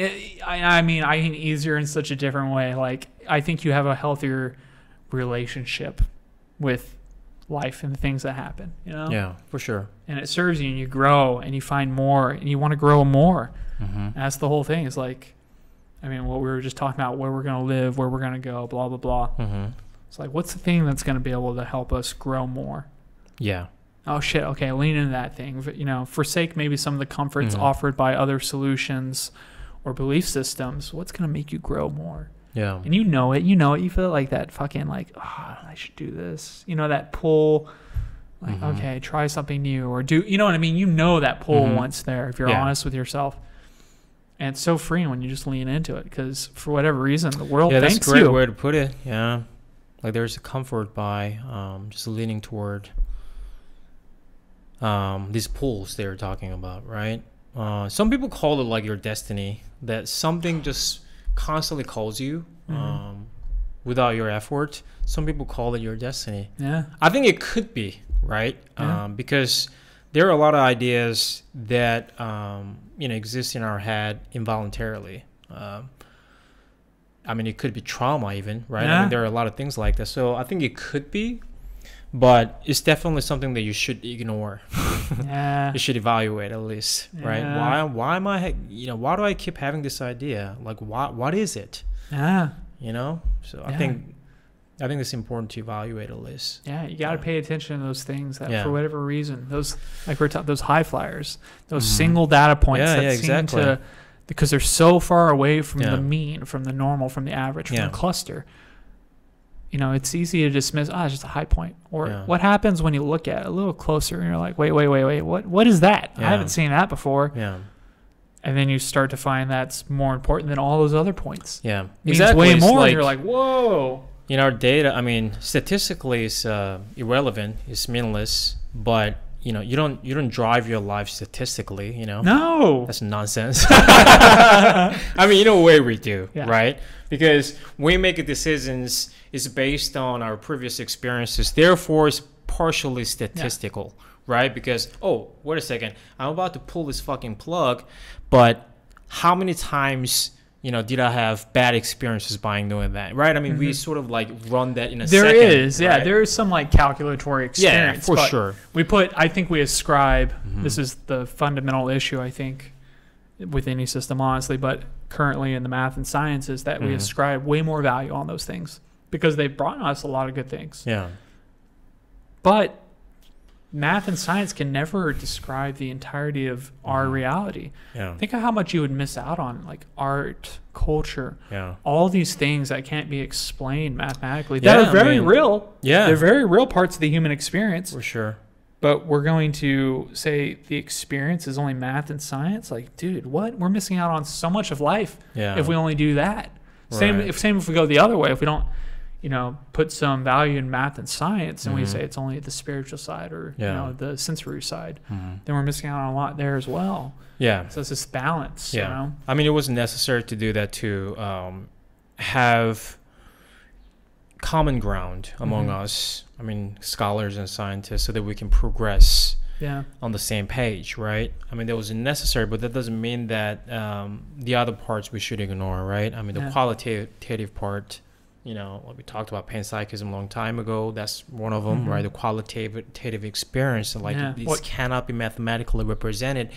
I mean easier in such a different way. Like, I think you have a healthier relationship with life and the things that happen, you know? Yeah, for sure. And it serves you, and you grow, and you find more, and you want to grow more. And that's the whole thing. Is like, I mean, what we were just talking about, where we're going to live, where we're going to go, blah, blah, blah. It's like, what's the thing that's going to be able to help us grow more? Yeah. Oh, shit. Okay, lean into that thing. You know, forsake maybe some of the comforts offered by other solutions or belief systems. What's going to make you grow more? Yeah. And you know it. You feel like that fucking like, I should do this. You know, that pull, like, okay, try something new or do, you know what I mean? You know that pull once there if you're honest with yourself. And it's so freeing when you just lean into it, because for whatever reason, the world thanks you. That's a great way to put it. Yeah. Like, there's a comfort by just leaning toward these pulls they were talking about, right? Some people call it like your destiny, that something just constantly calls you without your effort. Some people call it your destiny. Yeah. I think it could be, right? Yeah. Because there are a lot of ideas that exist in our head involuntarily. I mean, it could be trauma even, right? Yeah. I mean, there are a lot of things like that. So I think it could be, but it's definitely something that you should ignore. Yeah. You should evaluate at least, right? Why am I, why do I keep having this idea? Like, what is it? Yeah. You know? So I think it's important to evaluate at least. Yeah, you got to pay attention to those things that for whatever reason, those, like we're talking, those high flyers, those single data points that seem to, because they're so far away from the mean, from the normal, from the average, from the cluster. You know, it's easy to dismiss, it's just a high point. Or what happens when you look at it a little closer and you're like, wait, what is that? I haven't seen that before. Yeah. And then you start to find that's more important than all those other points. Yeah. Exactly. Way more. Like, you're like, whoa. In our data, I mean, statistically it's irrelevant, it's meaningless, but you don't drive your life statistically, you know? No. That's nonsense. I mean, in a way we do, right? Because we make decisions is based on our previous experiences, therefore it's partially statistical, right? Because, wait a second, I'm about to pull this fucking plug, but how many times did I have bad experiences by doing that, right? I mean, we sort of like run that in a second. There is, right? there is some like calculatory experience. Yeah, for sure. I think we ascribe, this is the fundamental issue, I think, with any system, honestly, but currently in the math and sciences, that we ascribe way more value on those things because they've brought us a lot of good things. Yeah. But math and science can never describe the entirety of our reality. Yeah. Think of how much you would miss out on, like art, culture, Yeah. all these things that can't be explained mathematically. Yeah, That are very I mean, real. Yeah. They're very real parts of the human experience. For sure. But we're going to say the experience is only math and science. Like, dude, what? We're missing out on so much of life Yeah. if we only do that. Same Right. if we go the other way. If we don't, put some value in math and science, and we Mhm. say it's only the spiritual side or Yeah. the sensory side, Mhm. then we're missing out on a lot there as well. Yeah. So it's this balance. Yeah. I mean, it wasn't necessary to do that to have common ground among Mhm. us. I mean, scholars and scientists, so that we can progress Yeah. on the same page, right? I mean, that was necessary, but that doesn't mean that the other parts we should ignore, right? I mean, the Yeah. qualitative part, like we talked about panpsychism a long time ago. That's one of them, Mhm. right? The qualitative experience, and like Yeah. these What- cannot be mathematically represented.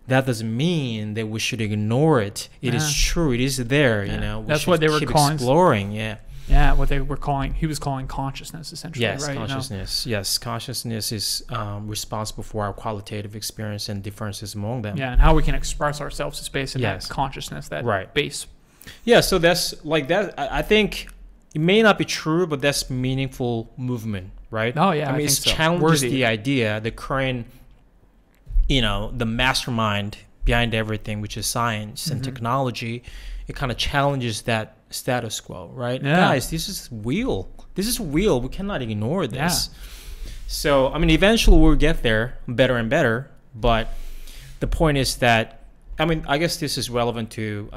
That doesn't mean that we should ignore it. It is Yeah. true. It is there. Yeah. We That's should what they were keep calling- exploring. Yeah. Yeah. What they were calling, he was calling consciousness, essentially. Yes, right? consciousness. Yes, consciousness is responsible for our qualitative experience and differences among them. Yeah, and how we can express ourselves is based on Yes. that consciousness, that Right. base. Yeah, so that's like that. I think it may not be true, but that's meaningful movement, right? Oh, yeah, I I mean, it think so. challenges Worthy. the idea, the current, the mastermind behind everything, which is science and Mhm. technology. It kind of challenges that status quo, right? Yeah. Guys, this is real. This is real. We cannot ignore this. So, I mean, eventually we'll get there better and better. But the point is that, I mean, I guess this is relevant to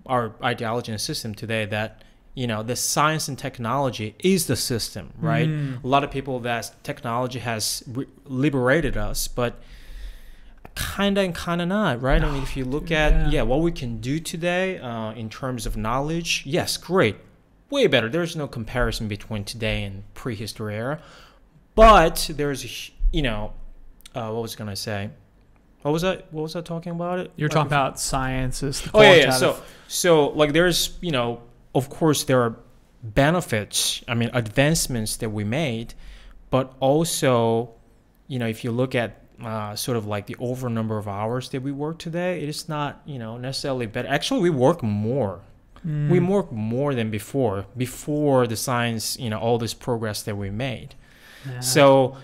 our ideology and system today, that, the science and technology is the system, right? Mm. A lot of people that technology has liberated us, but kinda and kinda not, right? I mean, if you look dude, at yeah. what we can do today in terms of knowledge, yes, great, way better. There's no comparison between today and prehistory era, but there's what was I gonna say? What was I talking about? It You're Like, talking about sciences. The Oh yeah, yeah. qualitative- So like there's of course there are benefits. I mean, advancements that we made, but also if you look at sort of like the over number of hours that we work today, it is not necessarily better. Actually, we work more. Mm. We work more than before the science, all this progress that we made. Yeah. So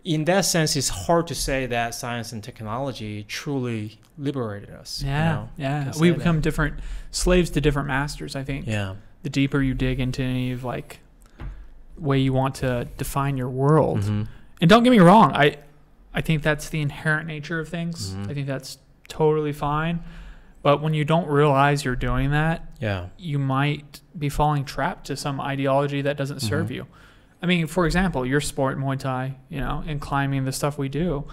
in that sense, it's hard to say that science and technology truly liberated us. Yeah, yeah. Can We say become different slaves to different masters, I think. Yeah. The deeper you dig into any of like way you want to define your world. Mhm. And don't get me wrong, I think that's the inherent nature of things. Mhm. I think that's totally fine. But when you don't realize you're doing that, Yeah. you might be falling trapped to some ideology that doesn't serve Mhm. you. I mean, for example, your sport, Muay Thai, and climbing, the stuff we do,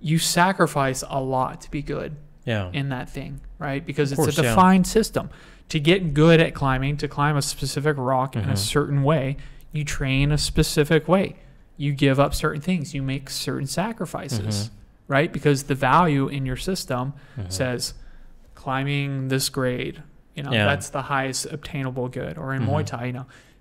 you sacrifice a lot to be good Yeah. in that thing, right? Because Of it's course, a yeah. defined system. To get good at climbing, to climb a specific rock in a Mhm. certain way, you train a specific way. You give up certain things. You make certain sacrifices, Mhm. right? Because the value in your system Mhm. says climbing this grade, Yeah. that's the highest obtainable good. Or in Muay Mhm. Thai,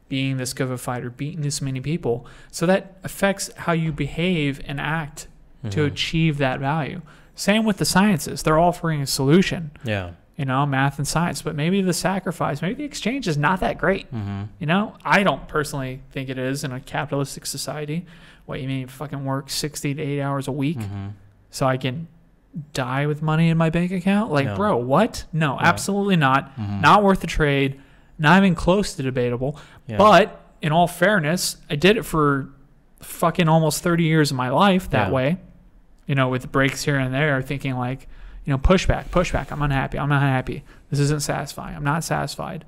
being this good of a fighter, beating this many people. So that affects how you behave and act to Mhm. achieve that value. Same with the sciences. They're offering a solution, Yeah. math and science, but maybe the sacrifice, maybe the exchange is not that great. Mhm. I don't personally think it is in a capitalistic society. What, you mean fucking work 60 to 80 hours a week Mhm. so I can die with money in my bank account? Like, No. bro, what? No, Yeah. absolutely not. Mhm. Not worth the trade. Not even close to debatable. Yeah. But in all fairness, I did it for fucking almost 30 years of my life that Yeah. way, with breaks here and there, thinking like, pushback. I'm unhappy. This isn't satisfying. I'm not satisfied.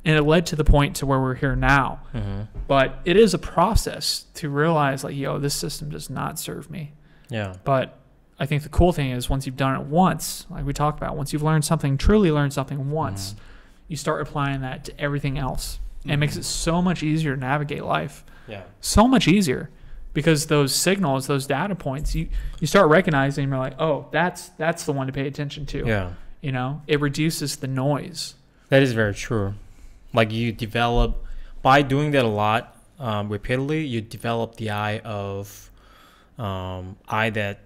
And it led to the point to where we're here now. Mhm. But it is a process to realize like, this system does not serve me. Yeah. But I think the cool thing is once you've done it once, like we talked about, once you've truly learned something once, you start applying that to everything else. And it makes it so much easier to navigate life. Yeah. So much easier. Because those signals, those data points, you start recognizing, and you're like, oh, that's the one to pay attention to. Yeah. It reduces the noise. That is very true. Like you develop, by doing that a lot, repeatedly, you develop the eye of eye that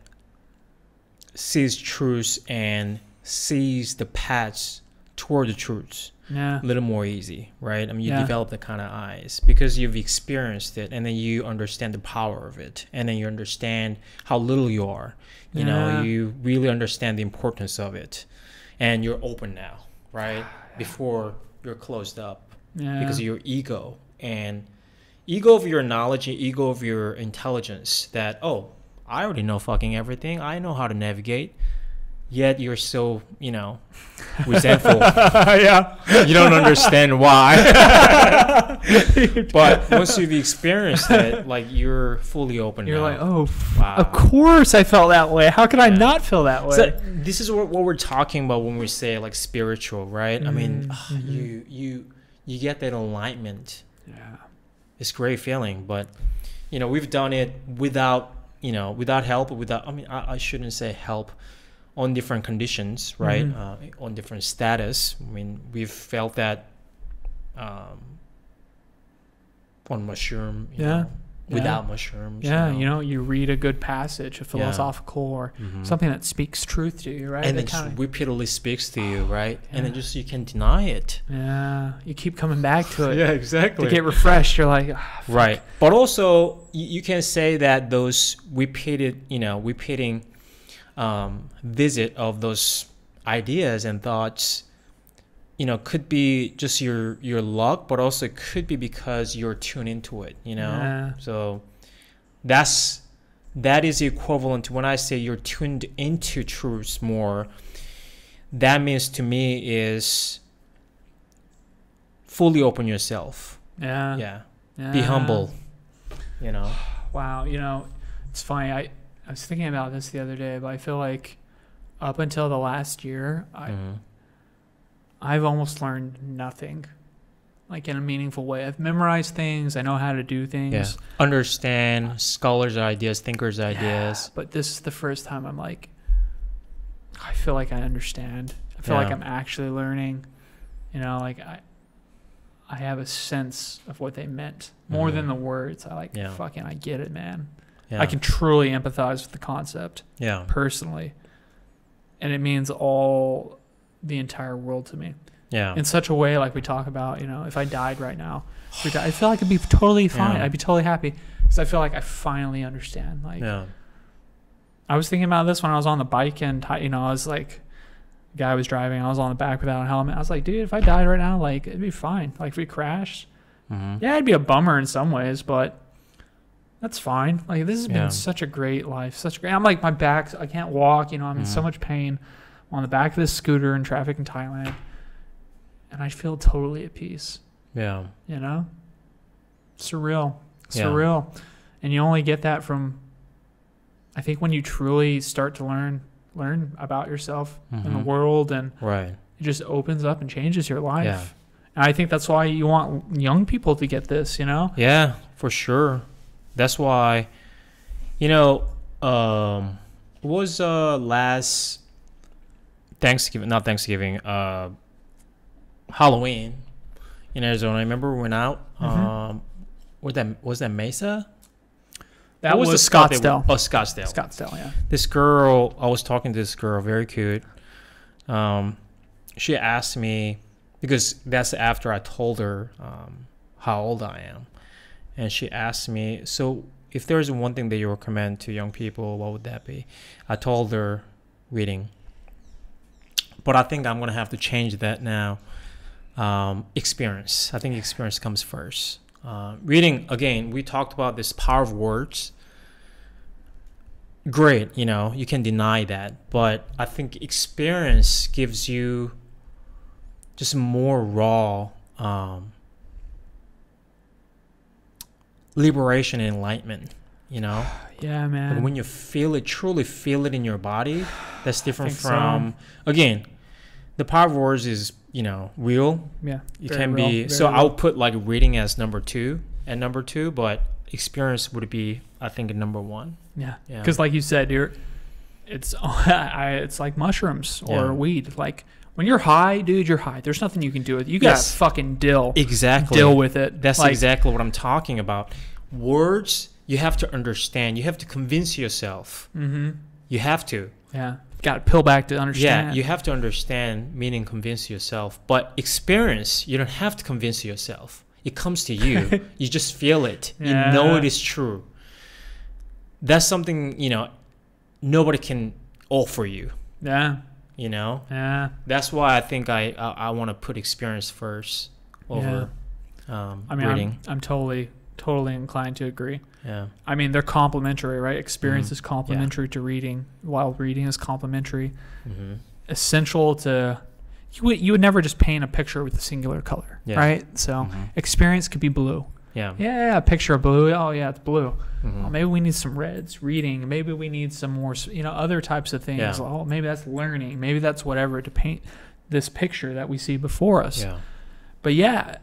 sees truth and sees the paths toward the truth Yeah. a little more easy, right? I mean, you Yeah. develop the kind of eyes because you've experienced it, and then you understand the power of it, and then you understand how little you are. You know, Yeah. you really understand the importance of it, and you're open now, right? Before you're closed up Yeah. because of your ego and ego of your knowledge and ego of your intelligence that, oh, I already know fucking everything. I know how to navigate. Yet you're so, you know, resentful. Yeah. You don't understand why. But once you've experienced it, like, you're fully open You're now. like, oh, Wow. of course I felt that way. How could I Yeah. not feel that way? So this is what we're talking about when we say like spiritual, right? I mean, you get that alignment. yeah. It's a great feeling, but you know, we've done it without, you know, without help, without, I mean, I shouldn't say help, on different conditions, right? On different status. I mean, we've felt that on mushroom, you Yeah. know, without mushrooms. Yeah, you know. you know, you read a good passage, a philosophical or something that speaks truth to you, right? And That then just kinda- repeatedly speaks to you, right? And then Yeah. just you can deny it. yeah, you keep coming back to it. exactly. To get refreshed, you're like, "Ah, fuck." Right. But also, you can say that those repeating visit of those ideas and thoughts, you know, could be just your luck, but also it could be because you're tuned into it, you know? Yeah. So that is the equivalent to when I say you're tuned into truths more. That means to me is fully open yourself. Yeah. Yeah. Be humble, you know? Wow, you know, it's funny. I was thinking about this the other day, but I feel like up until the last year, I've almost learned nothing, like in a meaningful way. I've memorized things. I know how to do things. Yeah. Understand scholars' ideas, thinkers' ideas. But this is the first time I'm like, I feel like I understand. I feel like Yeah. I'm actually learning. You know, like I have a sense of what they meant more than the words. I like, Yeah. fucking, I get it, man. Yeah. I can truly empathize with the concept Yeah. personally. And it means the entire world to me. Yeah. In such a way, like we talk about, you know, if I died right now, I feel like I'd be totally fine. Yeah. I'd be totally happy because I feel like I finally understand. Like, Yeah. I was thinking about this when I was on the bike and, you know, I was like, the guy was driving, I was on the back without a helmet. I was like, dude, if I died right now, like, it'd be fine. Like, if we crashed, yeah, it'd be a bummer in some ways, but that's fine. Like, this has Yeah. been such a great life, I'm like, my back, I can't walk, you know, I'm in so much pain. I'm on the back of this scooter in traffic in Thailand, and I feel totally at peace, Yeah. you know? Surreal. Yeah. Surreal. And you only get that from, I think, when you truly start to learn about yourself and the world, and Right. it just opens up and changes your life. Yeah. And I think that's why you want young people to get this, you know? Yeah, for sure. That's why, you know, it was last Thanksgiving, not Thanksgiving, Halloween in Arizona. I remember we went out. Was that Mesa? That What was the spot they Scottsdale. went- Oh, Scottsdale. Scottsdale, yeah. This girl, I was talking to this girl, very cute. She asked me, because that's after I told her how old I am. And she asked me, so if there's one thing that you recommend to young people, what would that be? I told her reading. But I think I'm going to have to change that now. Experience. I think experience comes first. Reading, again, we talked about this power of words. Great, you know, you can deny that. But I think experience gives you just more raw liberation and enlightenment, you know? Yeah, man. Like when you feel it, truly feel it in your body, that's different think so. from, again, the power of words is, you know, real. Yeah. It very can real, be, very so real. I'll put like reading as number two, but experience would be, I think, a number one. Yeah. Yeah. Because like you said, it's like mushrooms or Yeah. weed. Like, when you're high, dude, you're high. There's nothing you can do with it. You got Yes. to fucking deal Exactly. with it. That's Like, exactly what I'm talking about. Words you have to understand. You have to convince yourself. Mm-hmm. You have to. Yeah. Got to peel back to understand. Yeah, you have to understand, meaning convince yourself. But experience, you don't have to convince yourself. It comes to you. You just feel it. Yeah. You know it is true. That's something, nobody can offer you, Yeah. Yeah. That's why I think I want to put experience first over reading. I'm totally inclined to agree. Yeah. I mean, they're complementary, right? Experience Mhm. is complementary to reading, while reading is complementary. Mm-hmm. Essential to you would never just paint a picture with a singular color, Yeah. right? So experience could be blue. Yeah. Yeah, a picture of blue. Oh yeah, it's blue. Mhm. Oh, maybe we need some reds. Reading. Maybe we need some more, other types of things. Yeah. Oh, maybe that's learning. Maybe that's whatever to paint this picture that we see before us. Yeah. But yeah,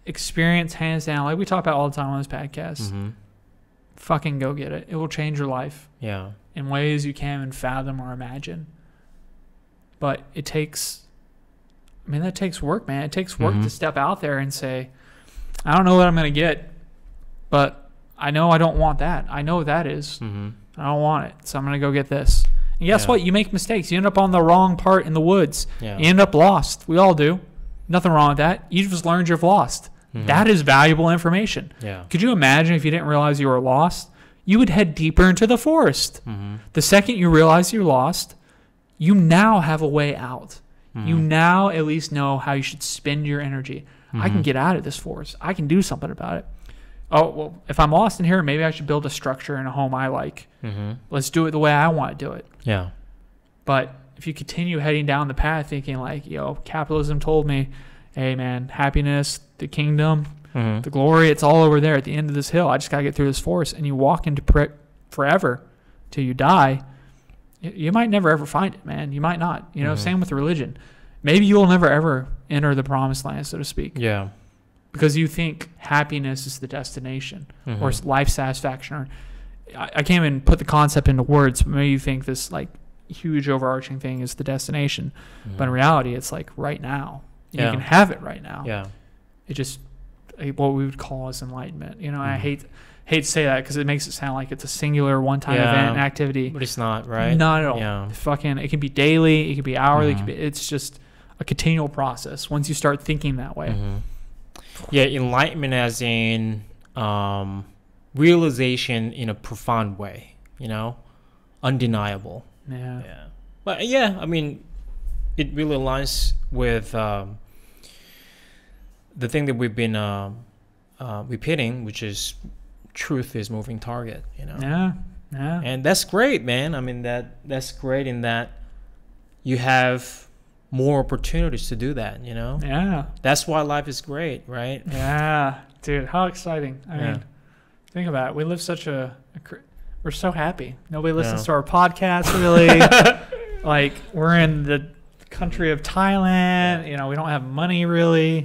experience hands down, like we talk about all the time on this podcast. Mm-hmm. Fucking go get it. It will change your life Yeah. in ways you can't even fathom or imagine. But it takes, that takes work, man. It takes work to step out there and say, I don't know what I'm going to get, but I know I don't want that. I know what that is. Mm-hmm. I don't want it. So I'm going to go get this. And guess Yeah. what? You make mistakes. You end up on the wrong part in the woods. Yeah. You end up lost. We all do. Nothing wrong with that. You just learned you're lost. Mhm. That is valuable information. Yeah. Could you imagine if you didn't realize you were lost? You would head deeper into the forest. Mm-hmm. The second you realize you're lost, you now have a way out. You now at least know how you should spend your energy. I can get out of this forest. I can do something about it. Oh, well, if I'm lost in here, maybe I should build a structure in a home I like. Mm-hmm. Let's do it the way I want to do it. Yeah. But if you continue heading down the path thinking like, capitalism told me, hey, man, happiness, the kingdom, Mm-hmm. the glory, it's all over there at the end of this hill. I just got to get through this forest. And you walk into forever till you die. You might never ever find it, man. You might not. Same with religion. Maybe you'll never ever enter the promised land, so to speak. Yeah. Because you think happiness is the destination or life satisfaction. Or I can't even put the concept into words, but maybe you think this like huge overarching thing is the destination. But in reality, it's like right now. You can have it right now. Yeah. It just, what we would call as enlightenment. I hate to say that because it makes it sound like it's a singular one-time event and activity. But it's not, right? Not at all. Yeah. It can be daily, it can be hourly, it's just a continual process once you start thinking that way. Yeah, enlightenment as in realization in a profound way, undeniable. Yeah. Yeah. But yeah, it really aligns with the thing that we've been repeating, which is truth is moving target, Yeah. Yeah. And that's great, man. That's great in that you have more opportunities to do that, Yeah. That's why life is great, right? Yeah. Dude, how exciting. I mean, think about it. We live we're so happy. Nobody listens to our podcast, really. Like, we're in the country of Thailand. We don't have money, really.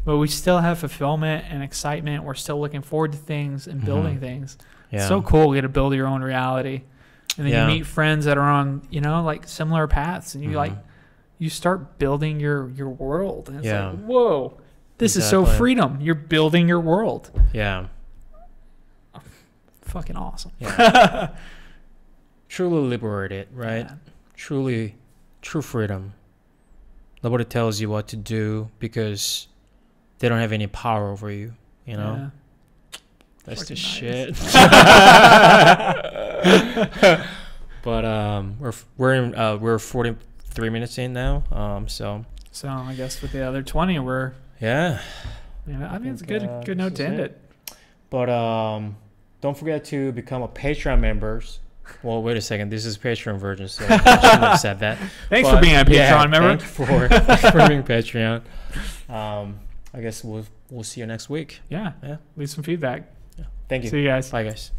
But we still have fulfillment and excitement. We're still looking forward to things and building things. Yeah. It's so cool. We get to build your own reality. And then you meet friends that are on, like similar paths. And you you start building your world. And it's like, whoa, this is so freedom. You're building your world. Yeah. Fucking awesome. Yeah. Truly liberated, right? Yeah. True freedom. Nobody tells you what to do because they don't have any power over you, Yeah. That's the Fucking shit. But we're 43 minutes in now. So I guess with the other 20, we're I think it's a good note to end it. But don't forget to become a Patreon members. Well, wait a second. This is Patreon version, so I shouldn't have said that. Thanks for being a Patreon member. Thanks for being Patreon. I guess we'll see you next week. Yeah. Leave some feedback. Thank you. See you guys. Bye, guys.